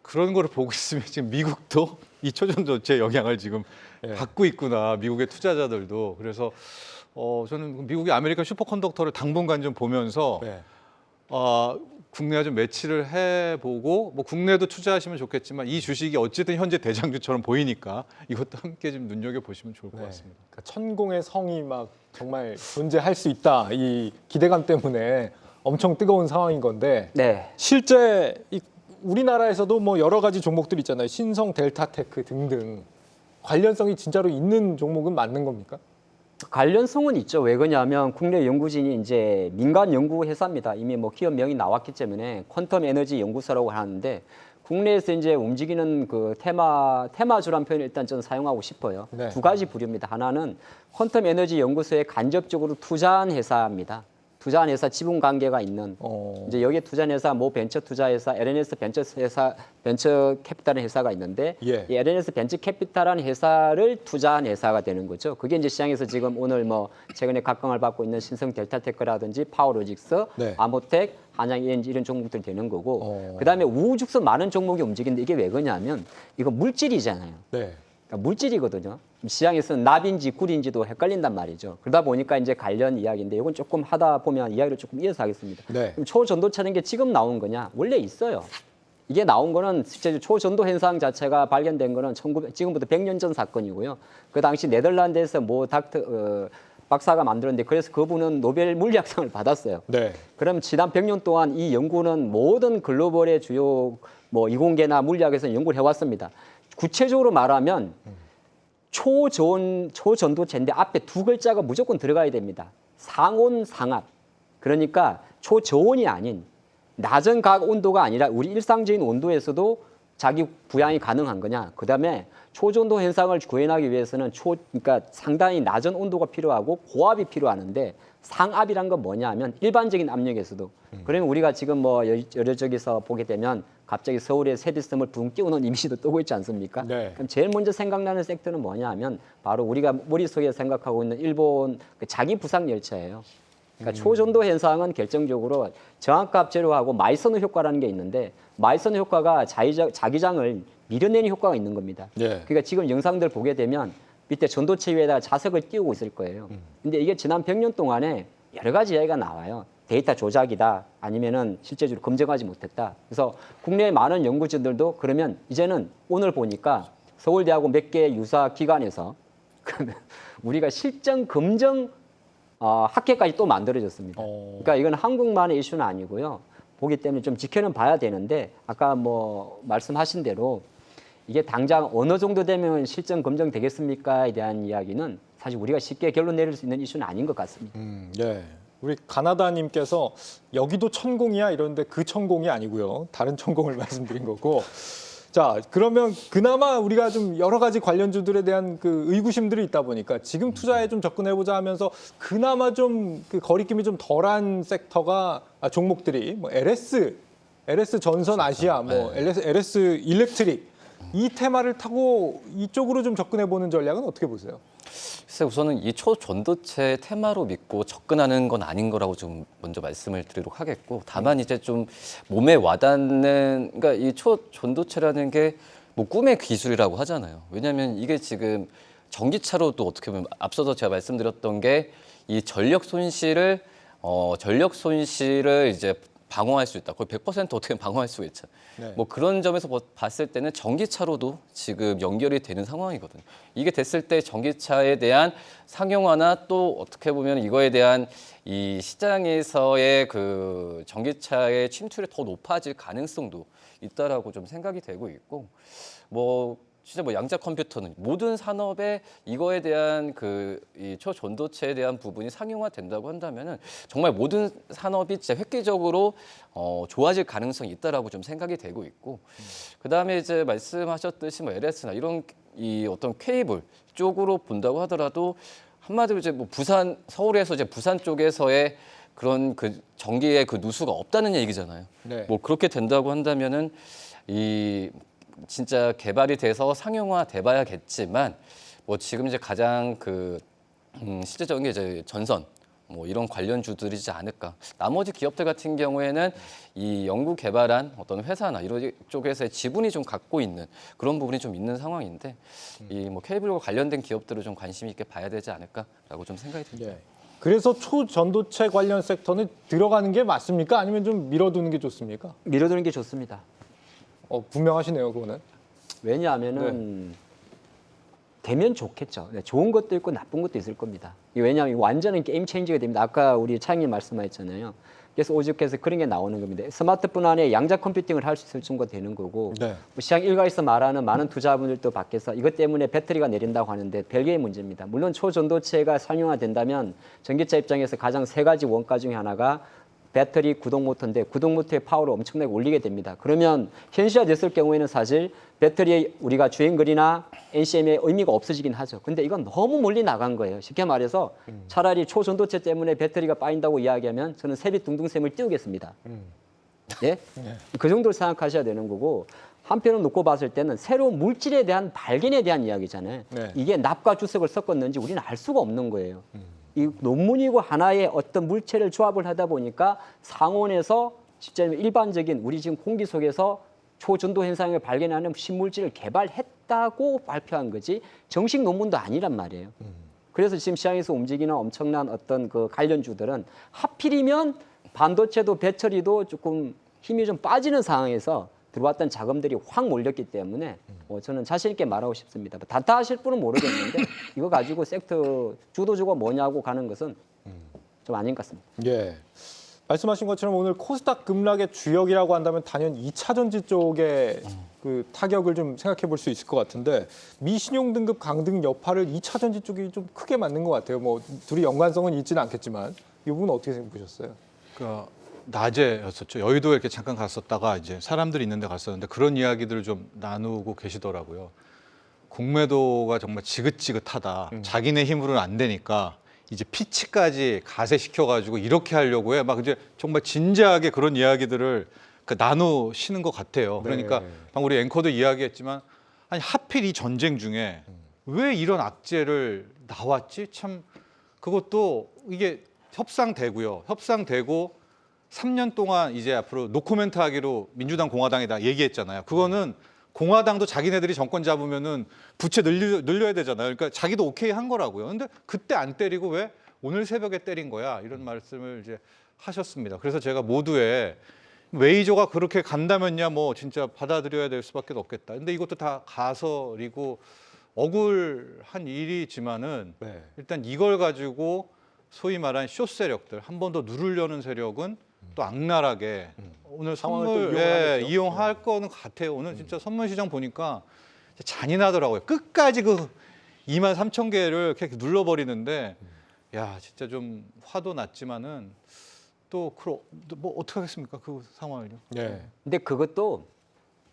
그런 거를 보고 있으면 지금 미국도 이 초전도체 영향을 지금 네. 받고 있구나. 미국의 투자자들도. 그래서 저는 미국의 아메리칸 슈퍼컨덕터를 당분간 좀 보면서 네. 국내와 좀 매치를 해보고, 뭐 국내도 투자하시면 좋겠지만 이 주식이 어쨌든 현재 대장주처럼 보이니까 이것도 함께 좀 눈여겨 보시면 좋을 것 네. 같습니다. 그러니까 천공의 성이 막 정말 존재할 수 있다. 이 기대감 때문에 엄청 뜨거운 상황인 건데 네. 실제 우리나라에서도 뭐 여러 가지 종목들 있잖아요. 신성, 델타테크 등등. 관련성이 진짜로 있는 종목은 맞는 겁니까? 관련성은 있죠. 왜 그러냐면 국내 연구진이 이제 민간 연구 회사입니다. 이미 뭐 기업명이 나왔기 때문에 퀀텀 에너지 연구소라고 하는데 국내에서 이제 움직이는 그 테마주란 표현을 일단 저는 사용하고 싶어요. 네. 두 가지 부류입니다. 하나는 퀀텀 에너지 연구소에 간접적으로 투자한 회사입니다. 투자한 회사 지분 관계가 있는 이제 여기에 투자한 회사 모 벤처 투자 회사, LNS 벤처 캐피탈이라는 회사가 있는데 예. 이 LNS 벤처 캐피탈이라는 회사를 투자한 회사가 되는 거죠. 그게 이제 시장에서 지금 오늘 뭐 최근에 각광을 받고 있는 신성 델타테크라든지 파워로직스, 네. 아모텍, 한양 ENG 이런 종목들이 되는 거고 그다음에 우후죽순 많은 종목이 움직이는데 이게 왜 그러냐면 이거 물질이잖아요. 네. 그러니까 물질이거든요. 시장에서는 납인지 굴인지도 헷갈린단 말이죠. 그러다 보니까 이제 관련 이야기인데 이건 조금 하다 보면 이야기를 조금 이어서 하겠습니다. 네. 그럼 초전도체는 게 지금 나온 거냐? 원래 있어요. 이게 나온 거는 실제 초전도 현상 자체가 발견된 거는 지금부터 100년 전 사건이고요. 그 당시 네덜란드에서 박사가 만들었는데 그래서 그분은 노벨 물리학상을 받았어요. 네. 그럼 지난 100년 동안 이 연구는 모든 글로벌의 주요 뭐 이공계나 물리학에서 연구를 해왔습니다. 구체적으로 말하면 초전도체인데 앞에 두 글자가 무조건 들어가야 됩니다. 상온, 상압. 그러니까 초저온이 아닌 낮은 각 온도가 아니라 우리 일상적인 온도에서도 자기 부양이 가능한 거냐. 그다음에 초전도 현상을 구현하기 위해서는 그러니까 상당히 낮은 온도가 필요하고 고압이 필요하는데 상압이란 건 뭐냐면 일반적인 압력에서도 그러면 우리가 지금 뭐 여러 저기서 보게 되면 갑자기 서울에 세비섬을 붕 띄우는 이미지도 뜨고 있지 않습니까? 네. 그럼 제일 먼저 생각나는 섹터는 뭐냐면 바로 우리가 머릿속에 생각하고 있는 일본 그 자기 부상 열차예요. 그러니까 초전도 현상은 결정적으로 저항값 제로하고 마이서너 효과라는 게 있는데 마이서너 효과가 자기장을 밀어내는 효과가 있는 겁니다. 네. 그러니까 지금 영상들 보게 되면 밑에 전도체 위에다가 자석을 띄우고 있을 거예요. 근데 이게 지난 100년 동안에 여러 가지 이야기가 나와요. 데이터 조작이다 아니면은 실제적으로 검증하지 못했다. 그래서 국내의 많은 연구진들도 그러면 이제는 오늘 보니까 서울대하고 몇 개 유사 기관에서 우리가 실证검증 학회까지 또 만들어졌습니다. 그러니까 이건 한국만의 이슈는 아니고요. 보기 때문에 좀 지켜는 봐야 되는데 아까 뭐 말씀하신 대로 이게 당장 어느 정도 되면 실증 검증 되겠습니까에 대한 이야기는 사실 우리가 쉽게 결론 내릴 수 있는 이슈는 아닌 것 같습니다. 네. 우리 가나다님께서 여기도 천공이야 이러는데 그 천공이 아니고요. 다른 천공을 말씀드린 거고. 자, 그러면 그나마 우리가 좀 여러 가지 관련주들에 대한 그 의구심들이 있다 보니까 지금 투자에 좀 접근해보자 하면서 그나마 좀 그 거리낌이 좀 덜한 섹터가 종목들이 뭐 LS 전선 아시아, 뭐 LS 일렉트릭 이 테마를 타고 이쪽으로 좀 접근해보는 전략은 어떻게 보세요? 글쎄 우선은 이 초전도체 테마로 믿고 접근하는 건 아닌 거라고 좀 먼저 말씀을 드리도록 하겠고 다만 이제 좀 몸에 와닿는 그러니까 이 초전도체라는 게 뭐 꿈의 기술이라고 하잖아요. 왜냐하면 이게 지금 전기차로도 어떻게 보면 앞서서 제가 말씀드렸던 게 이 전력 손실을 이제 방어할 수 있다. 거의 100% 어떻게 방어할 수가 있죠. 네. 뭐 그런 점에서 봤을 때는 전기차로도 지금 연결이 되는 상황이거든요. 이게 됐을 때 전기차에 대한 상용화나 또 어떻게 보면 이거에 대한 이 시장에서의 그 전기차의 침투율이 더 높아질 가능성도 있다라고 좀 생각이 되고 있고 뭐 진짜 뭐 양자 컴퓨터는 모든 산업에 이거에 대한 이 초전도체에 대한 부분이 상용화 된다고 한다면은 정말 모든 산업이 진짜 획기적으로 좋아질 가능성이 있다라고 좀 생각이 되고 있고 그다음에 이제 말씀하셨듯이 뭐 LS나 이런 이 어떤 케이블 쪽으로 본다고 하더라도 한마디로 이제 뭐 서울에서 이제 부산 쪽에서의 그런 그 전기의 그 누수가 없다는 얘기잖아요. 네. 뭐 그렇게 된다고 한다면은 이 진짜 개발이 돼서 상용화 돼봐야겠지만 뭐 지금 이제 가장 실제적인 게 이제 전선 뭐 이런 관련주들이지 않을까. 나머지 기업들 같은 경우에는 이 연구 개발한 어떤 회사나 이런 쪽에서의 지분이 좀 갖고 있는 그런 부분이 좀 있는 상황인데 이 뭐 케이블과 관련된 기업들을 좀 관심 있게 봐야 되지 않을까라고 좀 생각이 듭니다. 네. 그래서 초전도체 관련 섹터는 들어가는 게 맞습니까? 아니면 좀 밀어두는 게 좋습니까? 밀어두는 게 좋습니다. 분명하시네요, 그거는. 왜냐하면은 되면 좋겠죠. 네, 좋은 것도 있고 나쁜 것도 있을 겁니다. 왜냐하면 완전히 게임 체인지가 됩니다. 아까 우리 차장님 말씀하셨잖아요. 그래서 오죽해서 그런 게 나오는 겁니다. 스마트폰 안에 양자 컴퓨팅을 할 수 있을 정도 되는 거고 네. 뭐 시장 일각에서 말하는 많은 투자분들도 밖에서 이것 때문에 배터리가 내린다고 하는데 별개의 문제입니다. 물론 초전도체가 상용화된다면 전기차 입장에서 가장 세 가지 원가 중에 하나가 배터리 구동 모터인데 구동 모터의 파워를 엄청나게 올리게 됩니다. 그러면 현실화됐을 경우에는 사실 배터리의 우리가 주행거리나 NCM의 의미가 없어지긴 하죠. 근데 이건 너무 멀리 나간 거예요. 쉽게 말해서 차라리 초전도체 때문에 배터리가 빠진다고 이야기하면 저는 세빛 둥둥샘을 띄우겠습니다. 예? 그 정도를 생각하셔야 되는 거고 한편으로 놓고 봤을 때는 새로운 물질에 대한 발견에 대한 이야기잖아요. 네. 이게 납과 주석을 섞었는지 우리는 알 수가 없는 거예요. 이 논문이고 하나의 어떤 물체를 조합을 하다 보니까 상온에서 진짜 일반적인 우리 지금 공기 속에서 초전도 현상을 발견하는 신물질을 개발했다고 발표한 거지 정식 논문도 아니란 말이에요. 그래서 지금 시장에서 움직이는 엄청난 어떤 그 관련주들은 하필이면 반도체도 배터리도 조금 힘이 좀 빠지는 상황에서 들어왔던 자금들이 확 몰렸기 때문에 저는 자신 있게 말하고 싶습니다. 단타하실 분은 모르겠는데 이거 가지고 섹터 주도주가 뭐냐고 가는 것은 좀 아닌 것 같습니다. 예. 말씀하신 것처럼 오늘 코스닥 급락의 주역이라고 한다면 단연 2차 전지 쪽에 그 타격을 좀 생각해 볼 수 있을 것 같은데 미신용 등급 강등 여파를 2차 전지 쪽이 좀 크게 맞는 것 같아요. 뭐 둘이 연관성은 있지는 않겠지만 이 부분 어떻게 보셨어요? 그러니까 낮에였었죠. 여의도에 이렇게 잠깐 갔었다가 이제 사람들이 있는데 갔었는데 그런 이야기들을 좀 나누고 계시더라고요. 공매도가 정말 지긋지긋하다. 자기네 힘으로는 안 되니까 이제 피치까지 가세시켜가지고 이렇게 하려고 해. 막 이제 정말 진지하게 그런 이야기들을 나누시는 것 같아요. 그러니까 네. 방금 우리 앵커도 이야기했지만 아니 하필 이 전쟁 중에 왜 이런 악재를 나왔지? 참 그것도 이게 협상되고요. 협상되고 3년 동안 이제 앞으로 노코멘트 하기로 민주당 공화당이 다 얘기했잖아요. 그거는 공화당도 자기네들이 정권 잡으면은 부채 늘려야 되잖아요. 그러니까 자기도 오케이 한 거라고요. 근데 그때 안 때리고 왜 오늘 새벽에 때린 거야? 이런 말씀을 이제 하셨습니다. 그래서 제가 모두에 웨이저가 그렇게 간다면야 뭐 진짜 받아들여야 될 수밖에 없겠다. 근데 이것도 다 가설이고 억울한 일이지만은 네. 일단 이걸 가지고 소위 말한 쇼 세력들 한 번 더 누르려는 세력은 또 악랄하게 오늘 상황을 또 선물 이용하겠죠. 이용할 거는 같아요. 오늘 진짜 선물 시장 보니까 잔인하더라고요. 끝까지 그 23,000개를 이렇게 눌러버리는데 야 진짜 좀 화도 났지만은 또 뭐 어떻게 하겠습니까 그 상황을요. 예. 근데 그것도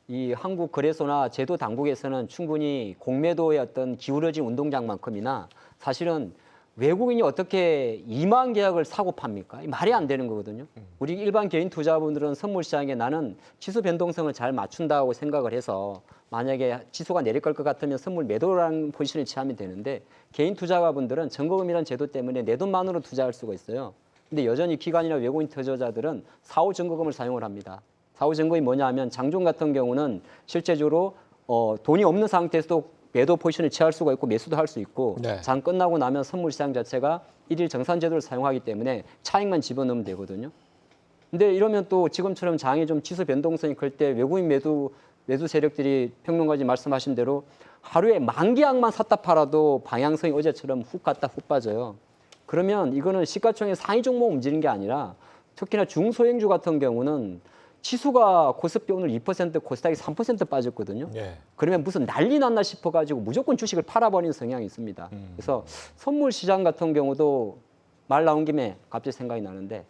이 한국 거래소나 제도 당국에서는 충분히 공매도의 어떤 기울어진 운동장만큼이나 사실은 외국인이 어떻게 2만 계약을 사고 팝니까? 말이 안 되는 거거든요. 우리 일반 개인 투자분들은 선물 시장에 나는 지수 변동성을 잘 맞춘다고 생각을 해서 만약에 지수가 내릴 것 같으면 선물 매도라는 포지션을 취하면 되는데 개인 투자가분들은 전거금이라는 제도 때문에 내 돈만으로 투자할 수가 있어요. 근데 여전히 기관이나 외국인 투자자들은 사후 전거금을 사용을 합니다. 사후 전거금이 뭐냐 하면 장중 같은 경우는 실제적으로 돈이 없는 상태에서도 매도 포지션을 취할 수가 있고 매수도 할 수 있고 네. 장 끝나고 나면 선물 시장 자체가 일일 정산 제도를 사용하기 때문에 차익만 집어넣으면 되거든요. 근데 이러면 또 지금처럼 장이 좀 지수 변동성이 클 때 외국인 매수 세력들이 평론가님 말씀하신 대로 하루에 10,000계약만 샀다 팔아도 방향성이 어제처럼 훅 갔다 훅 빠져요. 그러면 이거는 시가총액 상위 종목 움직이는 게 아니라 특히나 중소형주 같은 경우는 지수가 코스피 오늘 2%, 코스닥이 3% 빠졌거든요. 예. 그러면 무슨 난리 났나 싶어가지고 무조건 주식을 팔아버리는 성향이 있습니다. 그래서 선물 시장 같은 경우도 말 나온 김에 갑자기 생각이 나는데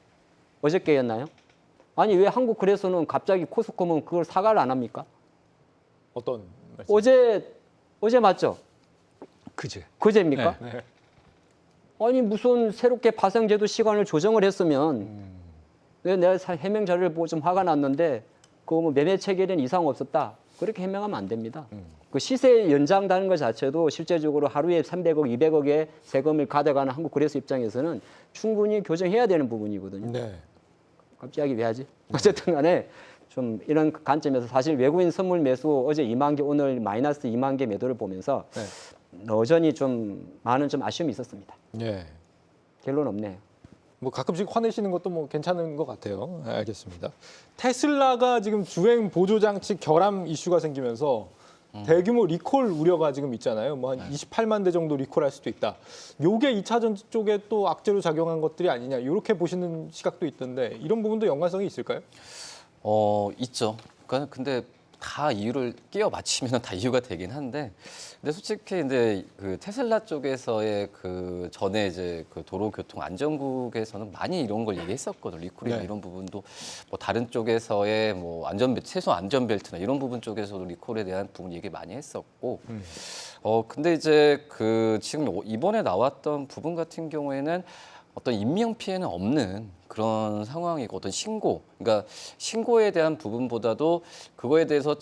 어저께였나요? 아니 왜 한국 거래소는 갑자기 코스코는 그걸 사과를 안 합니까? 어떤 말씀? 어제 맞죠? 그제. 그제입니까? 네. 아니 무슨 새롭게 파생제도 시간을 조정을 했으면 내가 해명 자료를 보고 좀 화가 났는데 그거 뭐 매매 체결에는 이상 없었다. 그렇게 해명하면 안 됩니다. 그 시세 연장다는 것 자체도 실제적으로 하루에 300억, 200억의 세금을 가져가는 한국 거래소 입장에서는 충분히 교정해야 되는 부분이거든요. 네. 갑자기 왜 하지? 어쨌든 간에 좀 이런 관점에서 사실 외국인 선물 매수 어제 2만 개 오늘 마이너스 2만 개 매도를 보면서 네. 여전히 좀 많은 좀 아쉬움이 있었습니다. 예. 결론 없네요. 뭐 가끔씩 화내시는 것도 뭐 괜찮은 것 같아요. 알겠습니다. 테슬라가 지금 주행 보조 장치 결함 이슈가 생기면서 대규모 리콜 우려가 지금 있잖아요. 뭐 한 28만 대 정도 리콜할 수도 있다. 요게 2차 전지 쪽에 또 악재로 작용한 것들이 아니냐 이렇게 보시는 시각도 있던데 이런 부분도 연관성이 있을까요? 있죠. 그러니까 근데 다 이유를 끼워 맞추면 다 이유가 되긴 한데, 근데 솔직히 이제 그 테슬라 쪽에서의 그 전에 이제 그 도로교통안전국에서는 많이 이런 걸 얘기했었거든요. 리콜이나 네. 이런 부분도 뭐 다른 쪽에서의 뭐 최소 안전벨트나 이런 부분 쪽에서도 리콜에 대한 부분 얘기 많이 했었고, 근데 이제 그 지금 이번에 나왔던 부분 같은 경우에는 어떤 인명 피해는 없는 그런 상황이고, 어떤 그러니까 신고에 대한 부분보다도 그거에 대해서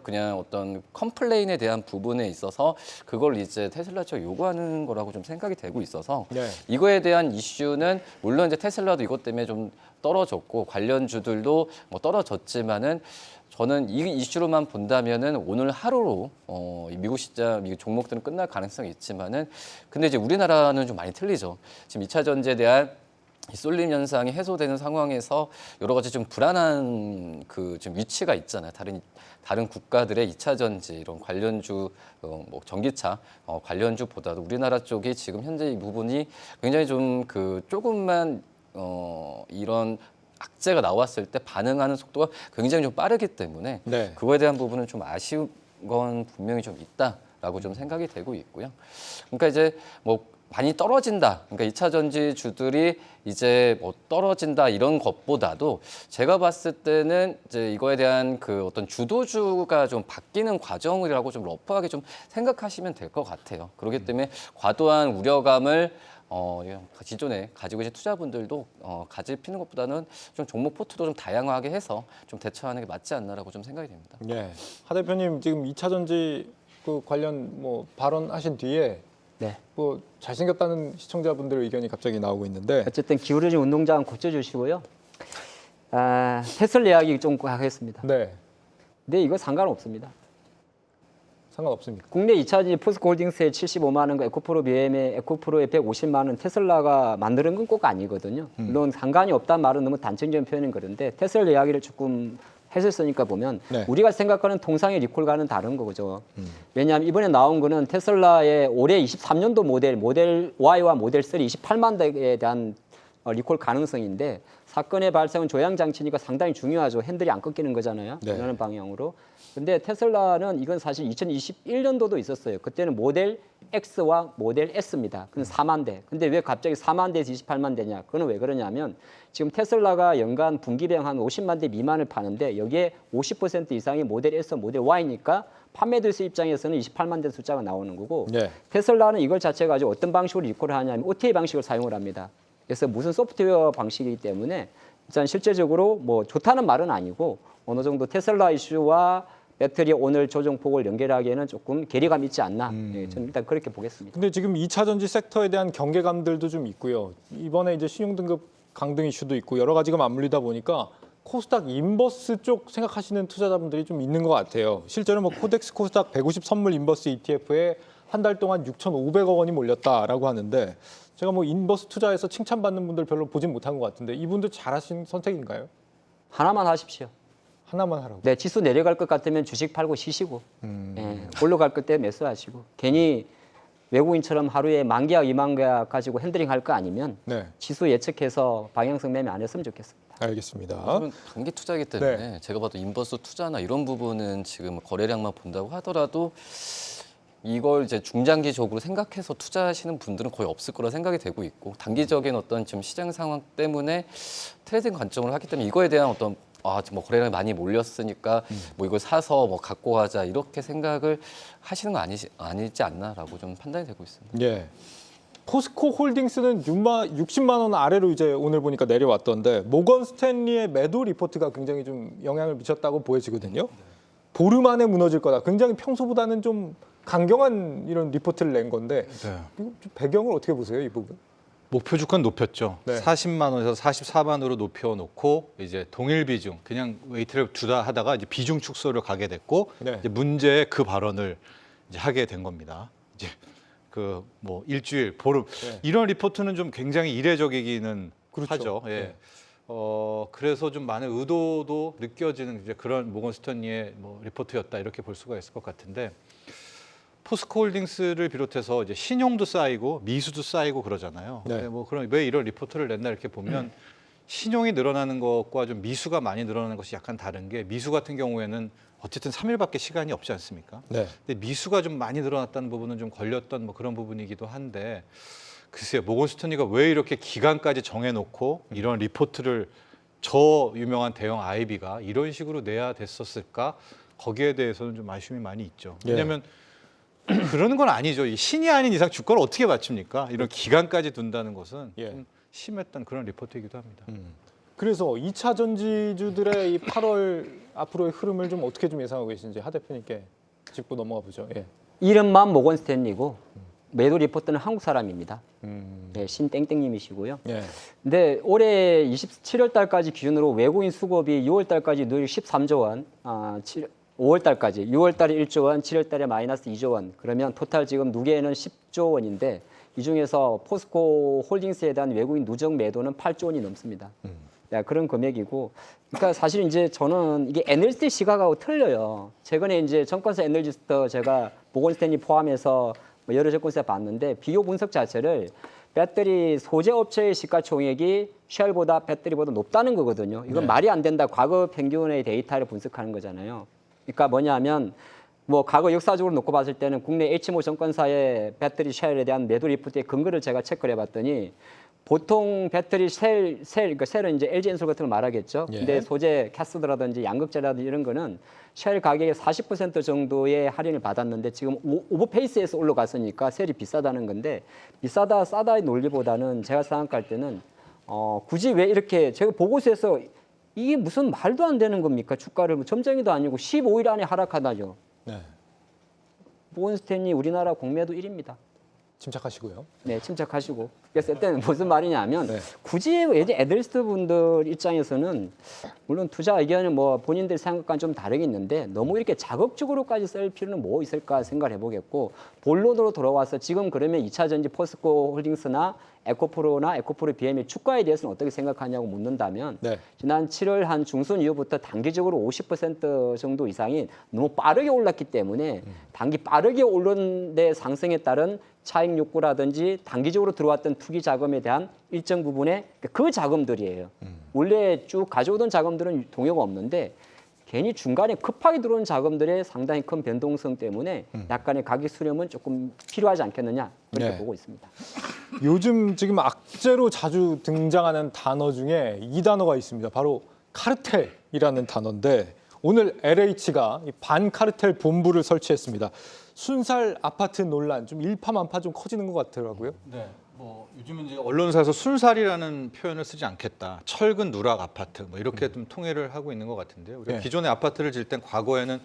그냥 어떤 컴플레인에 대한 부분에 있어서 그걸 이제 테슬라 측 요구하는 거라고 좀 생각이 되고 있어서, 네. 이거에 대한 이슈는 물론 이제 테슬라도 이것 때문에 좀 떨어졌고 관련주들도 뭐 떨어졌지만은, 저는 이 이슈로만 본다면은 오늘 하루로 이 미국 종목들은 끝날 가능성이 있지만은, 근데 이제 우리나라는 좀 많이 틀리죠. 지금 2차 전지에 대한 이 쏠림 현상이 해소되는 상황에서 여러 가지 좀 불안한 그 지금 위치가 있잖아요. 다른 국가들의 2차 전지 이런 관련주, 뭐 전기차 관련주보다도 우리나라 쪽이 지금 현재 이 부분이 굉장히 좀 그 조금만 이런 악재가 나왔을 때 반응하는 속도가 굉장히 좀 빠르기 때문에, 네. 그거에 대한 부분은 좀 아쉬운 건 분명히 좀 있다라고 좀 생각이 되고 있고요. 그러니까 이제 뭐 많이 떨어진다, 그러니까 2차 전지주들이 이제 뭐 떨어진다 이런 것보다도 제가 봤을 때는 이제 이거에 대한 그 어떤 주도주가 좀 바뀌는 과정이라고 좀 러프하게 좀 생각하시면 될 것 같아요. 그렇기 때문에 과도한 우려감을 기존에 가지고 계신 투자분들도 가지피는 것보다는 좀 종목 포트도 좀 다양하게 해서 좀 대처하는 게 맞지 않나라고 좀 생각이 됩니다. 네. 하 대표님 지금 2차 전지 그 관련 뭐 발언하신 뒤에 네. 뭐 잘생겼다는 시청자분들 의견이 갑자기 나오고 있는데 어쨌든 기울어진 운동장 고쳐주시고요. 테슬라 이야기 좀 하겠습니다. 네. 근데 이거 상관없습니다. 상관없습니까? 국내 2차전지 포스코홀딩스의 75만 원과 에코프로 BM의 에코프로의 150만 원 테슬라가 만드는 건 꼭 아니거든요. 물론 상관이 없다는 말은 너무 단정적인 표현은 그런데 테슬라 이야기를 조금 했었으니까 보면 네. 우리가 생각하는 통상의 리콜과는 다른 거죠. 왜냐하면 이번에 나온 거는 테슬라의 올해 23년도 모델 Y와 모델 3 28만 대에 대한 리콜 가능성인데, 사건의 발생은 조향 장치니까 상당히 중요하죠. 핸들이 안 꺾이는 거잖아요. 네. 이러는 방향으로. 근데 테슬라는 이건 사실 2021년도도 있었어요. 그때는 모델 X와 모델 S입니다. 그건 4만 대. 근데 왜 갑자기 4만 대에서 28만 대냐? 그건 왜 그러냐면 지금 테슬라가 연간 분기량 한 50만 대 미만을 파는데 여기에 50% 이상이 모델 S, 모델 Y니까 판매들수 입장에서는 28만 대 숫자가 나오는 거고, 네. 테슬라는 이걸 자체 가지고 어떤 방식으로 리콜을 하냐면 OTA 방식을 사용을 합니다. 그래서 무슨 소프트웨어 방식이기 때문에 일단 실제적으로 뭐 좋다는 말은 아니고 어느 정도 테슬라 이슈와 배터리 오늘 조정폭을 연결하기에는 조금 괴리감 있지 않나. 예, 저는 일단 그렇게 보겠습니다. 근데 지금 2차 전지 섹터에 대한 경계감들도 좀 있고요. 이번에 이제 신용등급 강등 이슈도 있고 여러 가지가 맞물리다 보니까 코스닥 인버스 쪽 생각하시는 투자자분들이 좀 있는 것 같아요. 실제로 뭐 코덱스 코스닥 150 선물 인버스 ETF에 한 달 동안 6,500억 원이 몰렸다라고 하는데, 제가 뭐 인버스 투자에서 칭찬받는 분들 별로 보진 못한 것 같은데 이분들 잘하신 선택인가요? 하나만 하십시오. 하나만 하라고. 네, 지수 내려갈 것 같으면 주식 팔고 쉬시고, 예, 올라갈 것 때 매수하시고, 괜히 외국인처럼 하루에 10,000 계약, 20,000 계약 가지고 핸들링 할 거 아니면 네, 지수 예측해서 방향성 매매 안 했으면 좋겠습니다. 알겠습니다. 요즘은 단기 투자이기 때문에 제가 봐도 인버스 투자나 이런 부분은 지금 거래량만 본다고 하더라도 이걸 이제 중장기적으로 생각해서 투자하시는 분들은 거의 없을 거라 생각이 되고 있고, 단기적인 어떤 지금 시장 상황 때문에 트레이딩 관점을 하기 때문에 이거에 대한 어떤 뭐 거래량이 많이 몰렸으니까 뭐 이걸 사서 뭐 갖고 가자 이렇게 생각을 하시는 거 아니지 않나라고 좀 판단이 되고 있습니다. 예. 포스코 홀딩스는 60만 원 아래로 이제 오늘 보니까 내려왔던데, 모건 스탠리의 매도 리포트가 굉장히 좀 영향을 미쳤다고 보여지거든요. 보름 안에 무너질 거다. 굉장히 평소보다는 좀 강경한 이런 리포트를 낸 건데, 네. 좀 배경을 어떻게 보세요, 이 부분? 목표 주가는 높였죠. 네. 40만 원에서 44만으로 높여놓고 이제 동일 비중, 그냥 웨이트를 두다 하다가 이제 비중 축소를 가게 됐고, 네. 이제 문제의 그 발언을 이제 하게 된 겁니다. 이제 그 뭐 일주일, 보름 네. 이런 리포트는 좀 굉장히 이례적이기는 그렇죠. 하죠. 예. 네. 그래서 좀 많은 의도도 느껴지는 이제 그런 모건 스탠리의 뭐 리포트였다 이렇게 볼 수가 있을 것 같은데 포스코홀딩스를 비롯해서 이제 신용도 쌓이고 미수도 쌓이고 그러잖아요. 네. 근데 뭐 그런 왜 이런 리포트를 냈나 이렇게 보면 신용이 늘어나는 것과 좀 미수가 많이 늘어나는 것이 약간 다른 게 미수 같은 경우에는 어쨌든 3일밖에 시간이 없지 않습니까? 네. 근데 미수가 좀 많이 늘어났다는 부분은 좀 걸렸던 뭐 그런 부분이기도 한데 글쎄요, 모건 스탠리가 왜 이렇게 기간까지 정해놓고 이런 리포트를 저 유명한 대형 IB가 이런 식으로 내야 됐었을까? 거기에 대해서는 좀 아쉬움이 많이 있죠. 예. 왜냐하면 그러는 건 아니죠. 이 신이 아닌 이상 주가를 어떻게 맞춥니까? 이런 기간까지 둔다는 것은 예. 좀 심했던 그런 리포트이기도 합니다. 그래서 2차 전지주들의 이 8월 앞으로의 흐름을 좀 어떻게 좀 예상하고 계신지 하 대표님께 짚고 넘어가 보죠. 예. 이름만 모건 스탠리고 매도 리포트는 한국 사람입니다. 음. 네, 신땡땡님이시고요. 예. 근데 올해 27월 달까지 기준으로 외국인 수급이 6월 달까지 늘 13조 원, 5월 달까지 6월 달에 1조 원, 7월 달에 마이너스 2조 원. 그러면 토탈 지금 누계는 10조 원인데 이 중에서 포스코 홀딩스에 대한 외국인 누적 매도는 8조 원이 넘습니다. 네, 그런 금액이고, 그러니까 사실 이제 저는 이게 애널리스트 시각하고 틀려요. 최근에 이제 증권사 애널리스트 제가 모건 스탠리 포함해서 뭐 여러 증권사 봤는데 비교 분석 자체를 배터리 소재 업체의 시가총액이 쉘보다 배터리보다 높다는 거거든요. 이건 네. 말이 안 된다. 과거 평균의 데이터를 분석하는 거잖아요. 그러니까 뭐냐면 뭐 과거 역사적으로 놓고 봤을 때는 국내 H모 증권사의 배터리 쉘에 대한 매도 리포트의 근거를 제가 체크를 해봤더니 보통 배터리 그러니까 셀은 이제 LG엔솔 같은 걸 말하겠죠. 예. 근데 소재 캐스드라든지 양극재라든지 이런 거는 쉘 가격의 40% 정도의 할인을 받았는데 지금 오버페이스에서 올라갔으니까 셀이 비싸다는 건데 비싸다 싸다의 논리보다는 제가 생각할 때는 굳이 왜 이렇게 제가 보고서에서 이게 무슨 말도 안 되는 겁니까? 주가를 뭐 점쟁이도 아니고 15일 안에 하락하다죠. 네. 모건 스탠리 우리나라 공매도 1위입니다. 침착하시고요. 네, 침착하시고. 그래서 일단 무슨 말이냐면 네. 굳이 이제 애널리스트 분들 입장에서는 물론 투자 의견은 뭐 본인들 생각과는 좀 다르겠는데 너무 이렇게 자극적으로까지 쓸 필요는 뭐 있을까 생각을 해보겠고 본론으로 돌아와서 지금 그러면 2차 전지 포스코 홀딩스나 에코프로나 에코프로 BM의 주가에 대해서는 어떻게 생각하냐고 묻는다면 네. 지난 7월 한 중순 이후부터 단기적으로 50% 정도 이상이 너무 빠르게 올랐기 때문에 단기 빠르게 오른 데 상승에 따른 차익 욕구라든지 단기적으로 들어왔던 투기 자금에 대한 일정 부분의 그 자금들이에요. 원래 쭉 가져오던 자금들은 동요가 없는데 괜히 중간에 급하게 들어오는 자금들의 상당히 큰 변동성 때문에 약간의 가격 수렴은 조금 필요하지 않겠느냐 그렇게 네. 보고 있습니다. 요즘 지금 악재로 자주 등장하는 단어 중에 이 단어가 있습니다. 바로 카르텔이라는 단어인데 오늘 LH가 반카르텔 본부를 설치했습니다. 순살 아파트 논란 좀 일파만파 좀 커지는 것 같더라고요. 네, 뭐 요즘은 이제 언론사에서 순살이라는 표현을 쓰지 않겠다. 철근 누락 아파트 뭐 이렇게 좀 통일을 하고 있는 것 같은데요. 우리가 네. 기존의 아파트를 질 땐 과거에는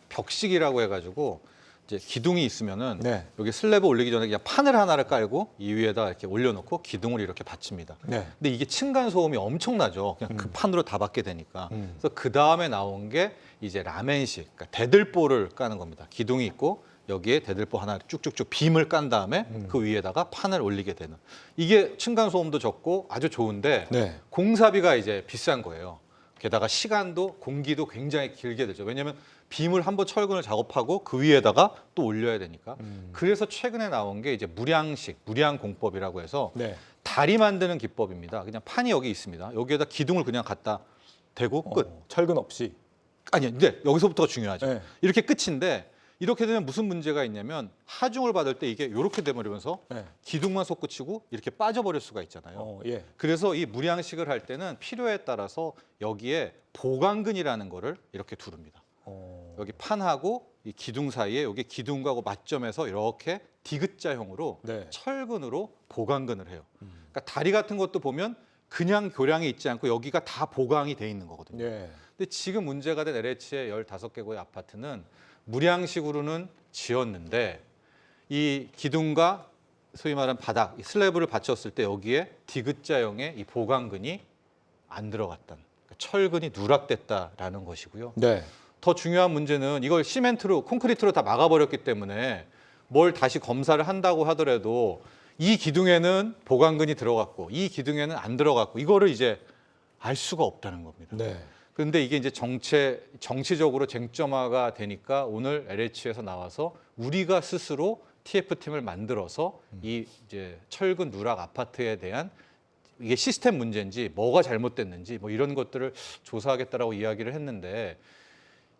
벽식이라고 해가지고 이제 기둥이 있으면은 네. 여기 슬랩을 올리기 전에 그냥 판을 하나를 깔고 이 위에다 이렇게 올려놓고 기둥을 이렇게 받칩니다. 네. 근데 이게 층간 소음이 엄청나죠. 그냥 그 판으로 다 받게 되니까. 그래서 그 다음에 나온 게 이제 라멘식, 그러니까 대들보를 까는 겁니다. 기둥이 있고 여기에 대들보 하나 쭉쭉쭉 빔을 깐 다음에 그 위에다가 판을 올리게 되는. 이게 층간 소음도 적고 아주 좋은데 네. 공사비가 이제 비싼 거예요. 게다가 시간도 공기도 굉장히 길게 되죠. 왜냐하면 빔을 한번 철근을 작업하고 그 위에다가 또 올려야 되니까. 그래서 최근에 나온 게 이제 무량식, 무량공법이라고 해서 네. 다리 만드는 기법입니다. 그냥 판이 여기 있습니다. 여기에다 기둥을 그냥 갖다 대고 끝. 철근 없이. 아니요, 근데 여기서부터가 중요하죠. 네. 이렇게 끝인데 이렇게 되면 무슨 문제가 있냐면 하중을 받을 때 이게 이렇게 돼버리면서 네. 기둥만 솟구치고 이렇게 빠져버릴 수가 있잖아요. 예. 그래서 이 무량식을 할 때는 필요에 따라서 여기에 보강근이라는 거를 이렇게 두릅니다. 여기 판하고 이 기둥 사이에 여기 기둥하고 맞점에서 이렇게 디귿자형으로 네. 철근으로 보강근을 해요. 그러니까 다리 같은 것도 보면 그냥 교량이 있지 않고 여기가 다 보강이 돼 있는 거거든요. 예. 근데 지금 문제가 된 LH의 15개구의 아파트는 무량식으로는 지었는데 이 기둥과 소위 말하는 바닥, 이 슬래브를 받쳤을 때 여기에 디귿자형의 이 보강근이 안 들어갔다는, 그러니까 철근이 누락됐다라는 것이고요. 네. 더 중요한 문제는 이걸 시멘트로, 콘크리트로 다 막아버렸기 때문에 뭘 다시 검사를 한다고 하더라도 이 기둥에는 보강근이 들어갔고 이 기둥에는 안 들어갔고 이거를 이제 알 수가 없다는 겁니다. 네. 그런데 이게 이제 정치적으로 쟁점화가 되니까 오늘 LH에서 나와서 우리가 스스로 TF팀을 만들어서 이 이제 철근 누락 아파트에 대한 이게 시스템 문제인지 뭐가 잘못됐는지 뭐 이런 것들을 조사하겠다라고 이야기를 했는데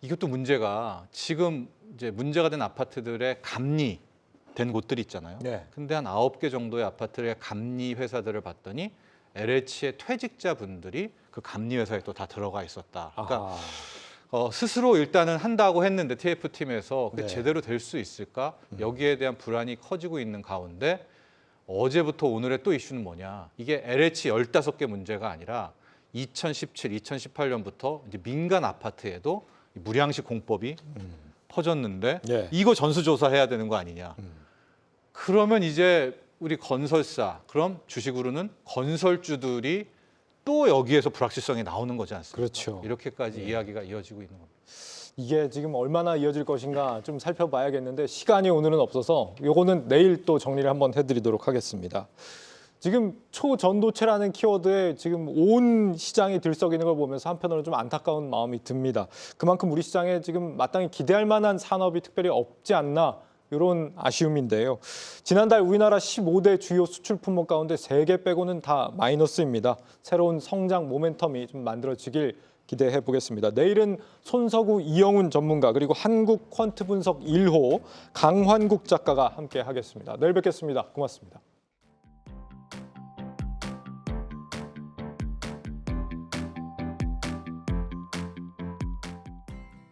이것도 문제가 지금 이제 문제가 된 아파트들의 감리된 곳들이 있잖아요. 네. 근데 한 9개 정도의 아파트의 감리 회사들을 봤더니 LH의 퇴직자분들이 그 감리 회사에 또 다 들어가 있었다. 그러니까 아하. 스스로 일단은 한다고 했는데 TF팀에서 그게 네. 제대로 될 수 있을까? 여기에 대한 불안이 커지고 있는 가운데 어제부터 오늘의 또 이슈는 뭐냐? 이게 LH 15개 문제가 아니라 2017, 2018년부터 이제 민간 아파트에도 무량식 공법이 퍼졌는데 네. 이거 전수조사해야 되는 거 아니냐? 그러면 이제 우리 건설사, 그럼 주식으로는 건설주들이 또 여기에서 불확실성이 나오는 거지 않습니까? 그렇죠. 이렇게까지 이야기가 이어지고 있는 겁니다. 이게 지금 얼마나 이어질 것인가 좀 살펴봐야겠는데 시간이 오늘은 없어서 요거는 내일 또 정리를 한번 해드리도록 하겠습니다. 지금 초전도체라는 키워드에 지금 온 시장이 들썩이는 걸 보면서 한편으로는 좀 안타까운 마음이 듭니다. 그만큼 우리 시장에 지금 마땅히 기대할 만한 산업이 특별히 없지 않나 이런 아쉬움인데요. 지난달 우리나라 15대 주요 수출 품목 가운데 3개 빼고는 다 마이너스입니다. 새로운 성장 모멘텀이 좀 만들어지길 기대해 보겠습니다. 내일은 손석우, 이영훈 전문가 그리고 한국 퀀트 분석 1호 강환국 작가가 함께 하겠습니다. 내일 뵙겠습니다. 고맙습니다.